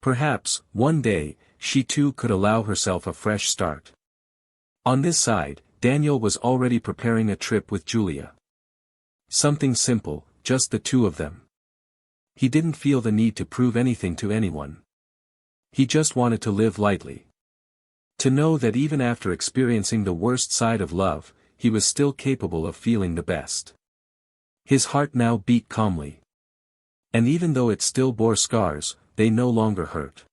Perhaps, one day, she too could allow herself a fresh start. On this side, Daniel was already preparing a trip with Julia. Something simple, just the two of them. He didn't feel the need to prove anything to anyone. He just wanted to live lightly. To know that even after experiencing the worst side of love, he was still capable of feeling the best. His heart now beat calmly. And even though it still bore scars, they no longer hurt.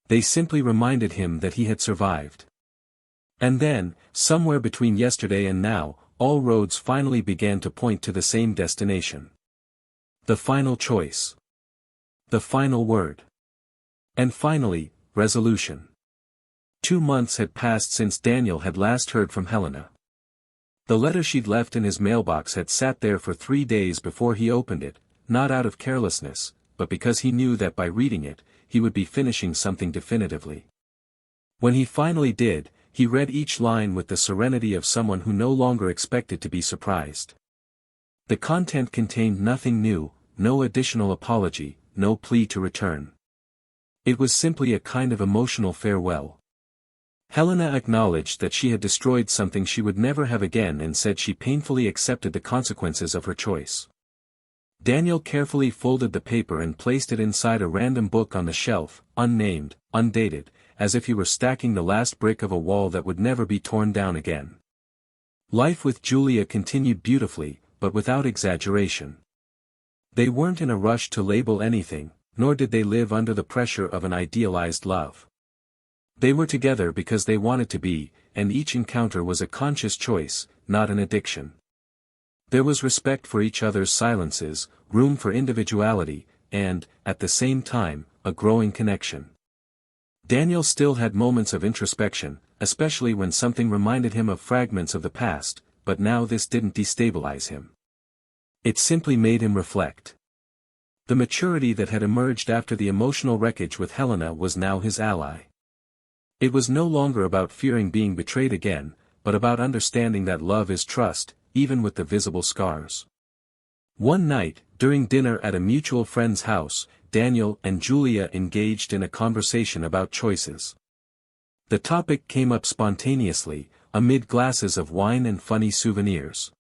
They simply reminded him that he had survived. And then, somewhere between yesterday and now, all roads finally began to point to the same destination. The final choice. The final word. And finally, resolution. 2 months had passed since Daniel had last heard from Helena. The letter she'd left in his mailbox had sat there for 3 days before he opened it, not out of carelessness, but because he knew that by reading it, he would be finishing something definitively. When he finally did, he read each line with the serenity of someone who no longer expected to be surprised. The content contained nothing new, no additional apology, no plea to return. It was simply a kind of emotional farewell. Helena acknowledged that she had destroyed something she would never have again and said she painfully accepted the consequences of her choice. Daniel carefully folded the paper and placed it inside a random book on the shelf, unnamed, undated, as if he were stacking the last brick of a wall that would never be torn down again. Life with Julia continued beautifully, but without exaggeration. They weren't in a rush to label anything, nor did they live under the pressure of an idealized love. They were together because they wanted to be, and each encounter was a conscious choice, not an addiction. There was respect for each other's silences, room for individuality, and, at the same time, a growing connection. Daniel still had moments of introspection, especially when something reminded him of fragments of the past, but now this didn't destabilize him. It simply made him reflect. The maturity that had emerged after the emotional wreckage with Helena was now his ally. It was no longer about fearing being betrayed again, but about understanding that love is trust, even with the visible scars. One night, during dinner at a mutual friend's house, Daniel and Julia engaged in a conversation about choices. The topic came up spontaneously, amid glasses of wine and funny souvenirs.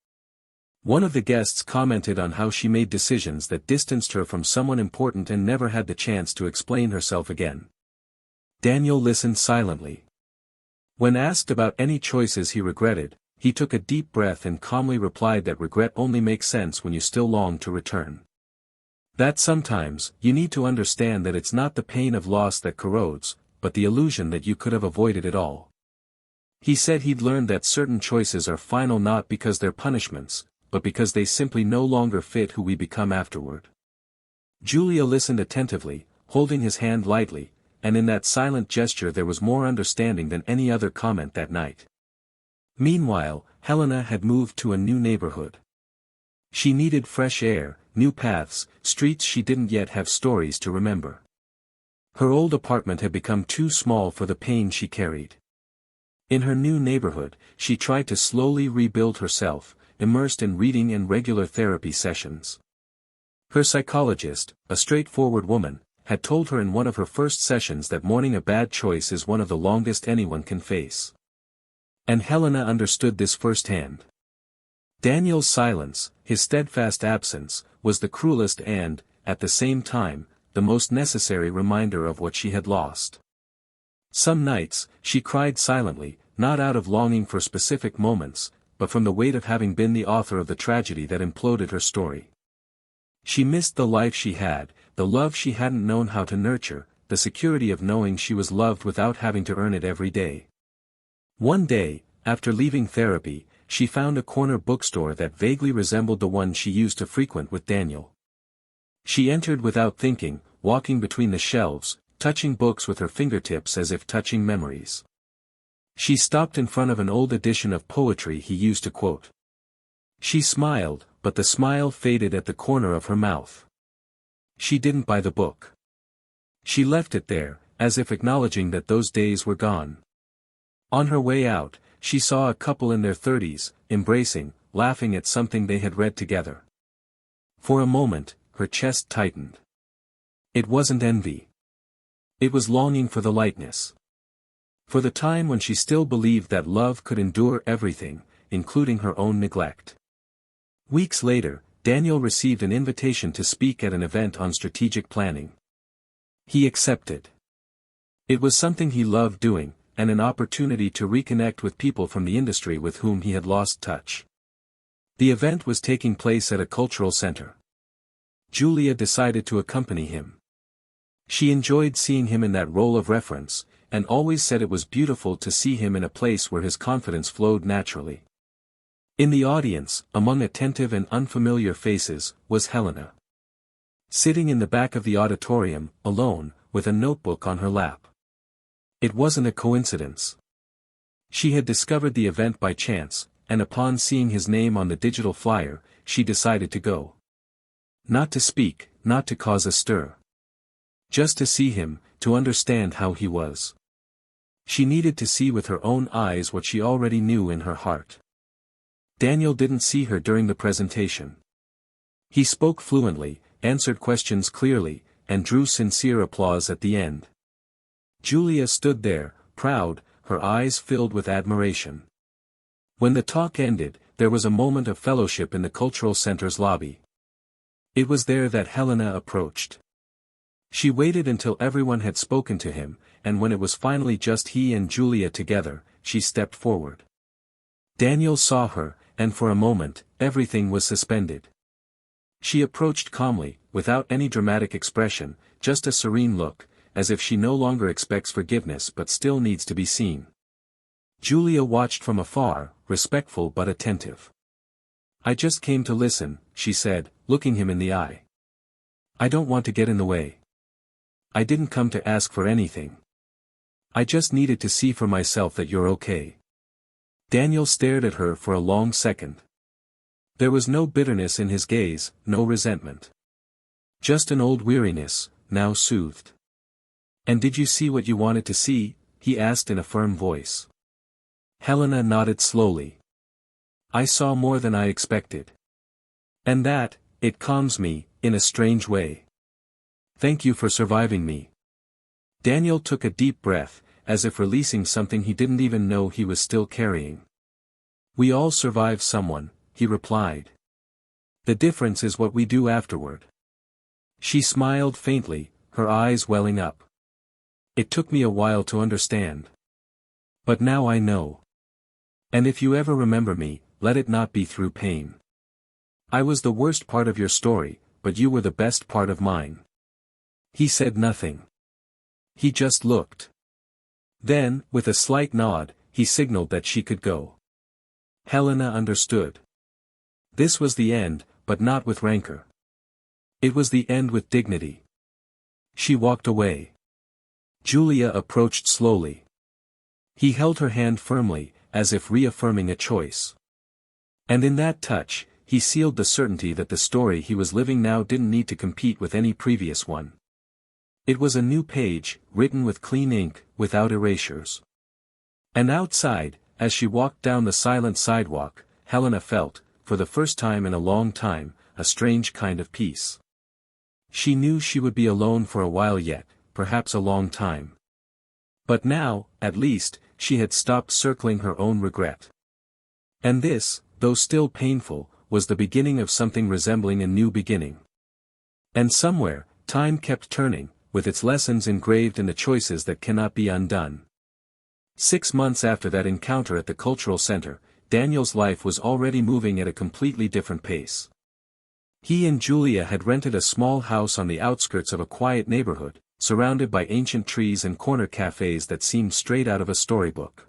One of the guests commented on how she made decisions that distanced her from someone important and never had the chance to explain herself again. Daniel listened silently. When asked about any choices he regretted, he took a deep breath and calmly replied that regret only makes sense when you still long to return. That sometimes, you need to understand that it's not the pain of loss that corrodes, but the illusion that you could have avoided it all. He said he'd learned that certain choices are final not because they're punishments, but because they simply no longer fit who we become afterward. Julia listened attentively, holding his hand lightly, and in that silent gesture there was more understanding than any other comment that night. Meanwhile, Helena had moved to a new neighborhood. She needed fresh air, new paths, streets she didn't yet have stories to remember. Her old apartment had become too small for the pain she carried. In her new neighborhood, she tried to slowly rebuild herself, immersed in reading and regular therapy sessions. Her psychologist, a straightforward woman, had told her in one of her first sessions that mourning a bad choice is one of the longest anyone can face. And Helena understood this firsthand. Daniel's silence, his steadfast absence, was the cruelest and, at the same time, the most necessary reminder of what she had lost. Some nights, she cried silently, not out of longing for specific moments, but from the weight of having been the author of the tragedy that imploded her story. She missed the life she had, the love she hadn't known how to nurture, the security of knowing she was loved without having to earn it every day. One day, after leaving therapy, she found a corner bookstore that vaguely resembled the one she used to frequent with Daniel. She entered without thinking, walking between the shelves, touching books with her fingertips as if touching memories. She stopped in front of an old edition of poetry he used to quote. She smiled, but the smile faded at the corner of her mouth. She didn't buy the book. She left it there, as if acknowledging that those days were gone. On her way out, she saw a couple in their 30s, embracing, laughing at something they had read together. For a moment, her chest tightened. It wasn't envy. It was longing for the lightness. For the time when she still believed that love could endure everything, including her own neglect. Weeks later, Daniel received an invitation to speak at an event on strategic planning. He accepted. It was something he loved doing, and an opportunity to reconnect with people from the industry with whom he had lost touch. The event was taking place at a cultural center. Julia decided to accompany him. She enjoyed seeing him in that role of reference, and always said it was beautiful to see him in a place where his confidence flowed naturally. In the audience, among attentive and unfamiliar faces, was Helena. Sitting in the back of the auditorium, alone, with a notebook on her lap. It wasn't a coincidence. She had discovered the event by chance, and upon seeing his name on the digital flyer, she decided to go. Not to speak, not to cause a stir. Just to see him, to understand how he was. She needed to see with her own eyes what she already knew in her heart. Daniel didn't see her during the presentation. He spoke fluently, answered questions clearly, and drew sincere applause at the end. Julia stood there, proud, her eyes filled with admiration. When the talk ended, there was a moment of fellowship in the cultural center's lobby. It was there that Helena approached. She waited until everyone had spoken to him, and when it was finally just he and Julia together, she stepped forward. Daniel saw her, and for a moment, everything was suspended. She approached calmly, without any dramatic expression, just a serene look, as if she no longer expects forgiveness but still needs to be seen. Julia watched from afar, respectful but attentive. "I just came to listen," she said, looking him in the eye. "I don't want to get in the way. I didn't come to ask for anything. I just needed to see for myself that you're okay." Daniel stared at her for a long second. There was no bitterness in his gaze, no resentment. Just an old weariness, now soothed. "And did you see what you wanted to see?" he asked in a firm voice. Helena nodded slowly. "I saw more than I expected. And that, it calms me, in a strange way. Thank you for surviving me." Daniel took a deep breath, as if releasing something he didn't even know he was still carrying. "We all survive someone," he replied. "The difference is what we do afterward." She smiled faintly, her eyes welling up. "It took me a while to understand. But now I know. And if you ever remember me, let it not be through pain. I was the worst part of your story, but you were the best part of mine." He said nothing. He just looked. Then, with a slight nod, he signaled that she could go. Helena understood. This was the end, but not with rancor. It was the end with dignity. She walked away. Julia approached slowly. He held her hand firmly, as if reaffirming a choice. And in that touch, he sealed the certainty that the story he was living now didn't need to compete with any previous one. It was a new page, written with clean ink, without erasures. And outside, as she walked down the silent sidewalk, Helena felt, for the first time in a long time, a strange kind of peace. She knew she would be alone for a while yet, perhaps a long time. But now, at least, she had stopped circling her own regret. And this, though still painful, was the beginning of something resembling a new beginning. And somewhere, time kept turning, with its lessons engraved in the choices that cannot be undone. 6 months after that encounter at the cultural center, Daniel's life was already moving at a completely different pace. He and Julia had rented a small house on the outskirts of a quiet neighborhood, surrounded by ancient trees and corner cafes that seemed straight out of a storybook.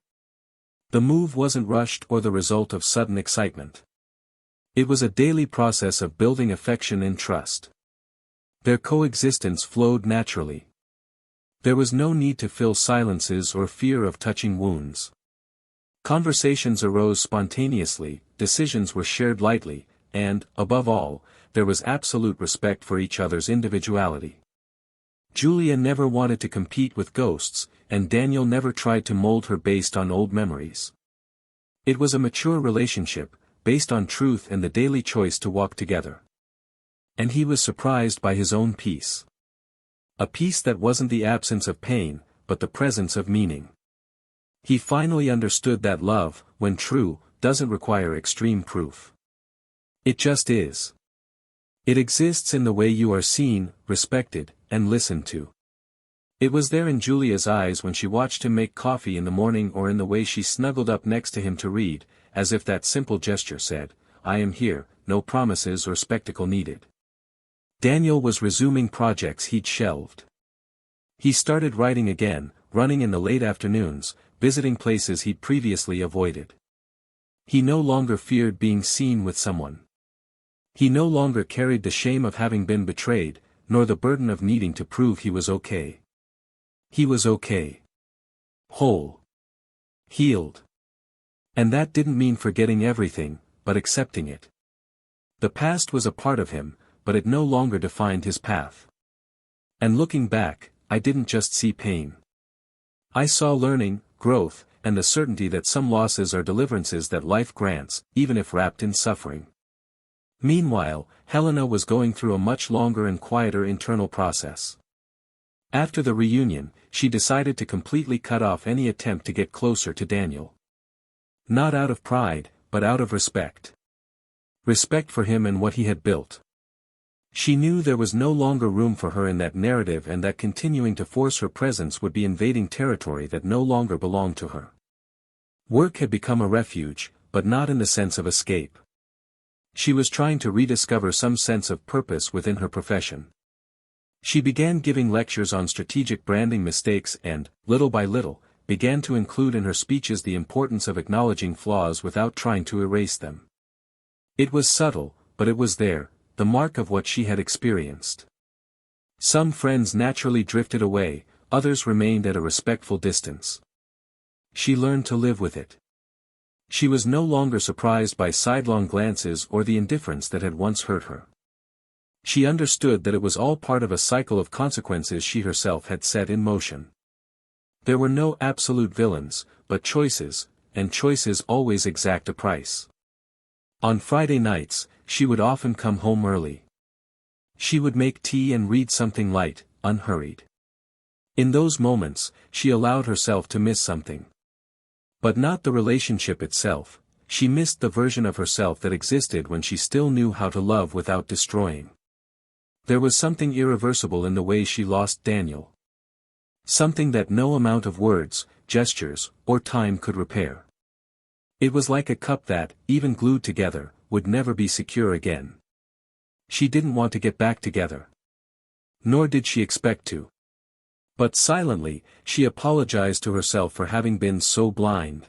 The move wasn't rushed or the result of sudden excitement. It was a daily process of building affection and trust. Their coexistence flowed naturally. There was no need to fill silences or fear of touching wounds. Conversations arose spontaneously, decisions were shared lightly, and, above all, there was absolute respect for each other's individuality. Julia never wanted to compete with ghosts, and Daniel never tried to mold her based on old memories. It was a mature relationship, based on truth and the daily choice to walk together. And he was surprised by his own peace. A peace that wasn't the absence of pain, but the presence of meaning. He finally understood that love, when true, doesn't require extreme proof. It just is. It exists in the way you are seen, respected, and listened to. It was there in Julia's eyes when she watched him make coffee in the morning, or in the way she snuggled up next to him to read, as if that simple gesture said, "I am here, no promises or spectacle needed." Daniel was resuming projects he'd shelved. He started writing again, running in the late afternoons, visiting places he'd previously avoided. He no longer feared being seen with someone. He no longer carried the shame of having been betrayed, nor the burden of needing to prove he was okay. He was okay. Whole. Healed. And that didn't mean forgetting everything, but accepting it. The past was a part of him, but it no longer defined his path. And looking back, I didn't just see pain. I saw learning, growth, and the certainty that some losses are deliverances that life grants, even if wrapped in suffering. Meanwhile, Helena was going through a much longer and quieter internal process. After the reunion, she decided to completely cut off any attempt to get closer to Daniel. Not out of pride, but out of respect. Respect for him and what he had built. She knew there was no longer room for her in that narrative, and that continuing to force her presence would be invading territory that no longer belonged to her. Work had become a refuge, but not in the sense of escape. She was trying to rediscover some sense of purpose within her profession. She began giving lectures on strategic branding mistakes and, little by little, began to include in her speeches the importance of acknowledging flaws without trying to erase them. It was subtle, but it was there, the mark of what she had experienced. Some friends naturally drifted away, others remained at a respectful distance. She learned to live with it. She was no longer surprised by sidelong glances or the indifference that had once hurt her. She understood that it was all part of a cycle of consequences she herself had set in motion. There were no absolute villains, but choices, and choices always exact a price. On Friday nights, she would often come home early. She would make tea and read something light, unhurried. In those moments, she allowed herself to miss something. But not the relationship itself. She missed the version of herself that existed when she still knew how to love without destroying. There was something irreversible in the way she lost Daniel. Something that no amount of words, gestures, or time could repair. It was like a cup that, even glued together, would never be secure again. She didn't want to get back together. Nor did she expect to. But silently, she apologized to herself for having been so blind.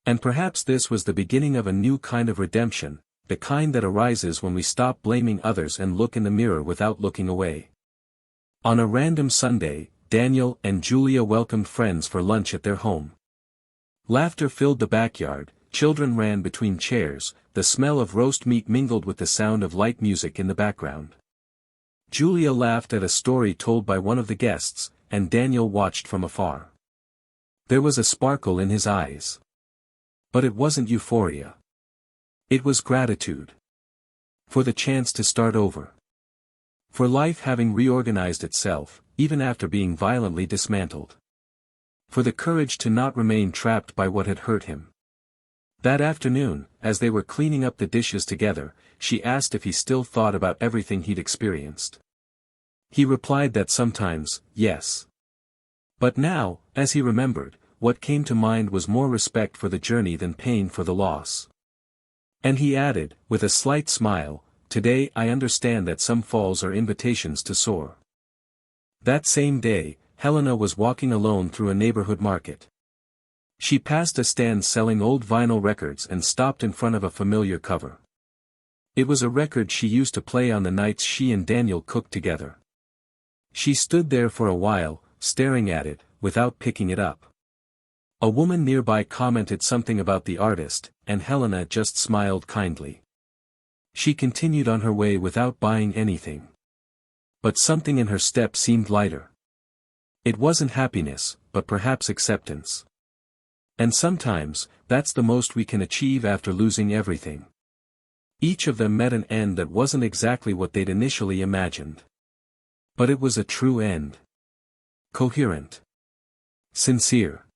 And perhaps this was the beginning of a new kind of redemption, the kind that arises when we stop blaming others and look in the mirror without looking away. On a random Sunday, Daniel and Julia welcomed friends for lunch at their home. Laughter filled the backyard, children ran between chairs, the smell of roast meat mingled with the sound of light music in the background. Julia laughed at a story told by one of the guests, and Daniel watched from afar. There was a sparkle in his eyes. But it wasn't euphoria. It was gratitude. For the chance to start over. For life having reorganized itself, even after being violently dismantled. For the courage to not remain trapped by what had hurt him. That afternoon, as they were cleaning up the dishes together, she asked if he still thought about everything he'd experienced. He replied that sometimes, yes. But now, as he remembered, what came to mind was more respect for the journey than pain for the loss. And he added, with a slight smile, "Today I understand that some falls are invitations to soar." That same day, Helena was walking alone through a neighborhood market. She passed a stand selling old vinyl records and stopped in front of a familiar cover. It was a record she used to play on the nights she and Daniel cooked together. She stood there for a while, staring at it, without picking it up. A woman nearby commented something about the artist, and Helena just smiled kindly. She continued on her way without buying anything. But something in her step seemed lighter. It wasn't happiness, but perhaps acceptance. And sometimes, that's the most we can achieve after losing everything. Each of them met an end that wasn't exactly what they'd initially imagined. But it was a true end. Coherent. Sincere.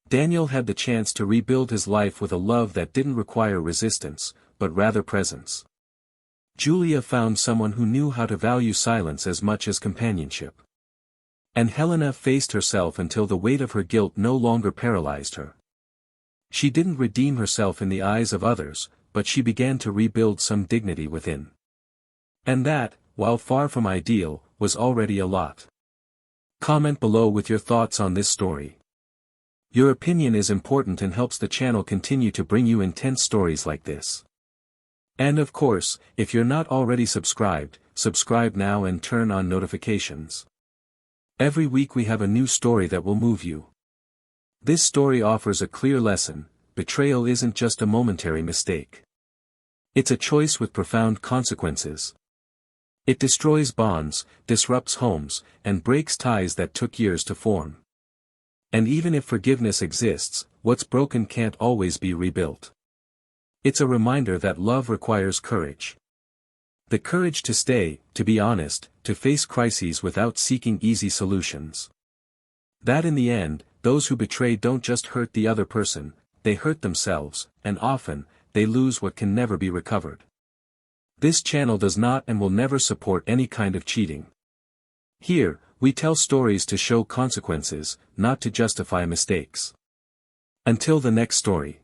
Daniel had the chance to rebuild his life with a love that didn't require resistance, but rather presence. Julia found someone who knew how to value silence as much as companionship. And Helena faced herself until the weight of her guilt no longer paralyzed her. She didn't redeem herself in the eyes of others, but she began to rebuild some dignity within. And that, while far from ideal, was already a lot. Comment below with your thoughts on this story. Your opinion is important and helps the channel continue to bring you intense stories like this. And of course, if you're not already subscribed, subscribe now and turn on notifications. Every week we have a new story that will move you. This story offers a clear lesson: betrayal isn't just a momentary mistake. It's a choice with profound consequences. It destroys bonds, disrupts homes, and breaks ties that took years to form. And even if forgiveness exists, what's broken can't always be rebuilt. It's a reminder that love requires courage. The courage to stay, to be honest, to face crises without seeking easy solutions. That in the end, those who betray don't just hurt the other person, they hurt themselves, and often, they lose what can never be recovered. This channel does not and will never support any kind of cheating. Here, we tell stories to show consequences, not to justify mistakes. Until the next story.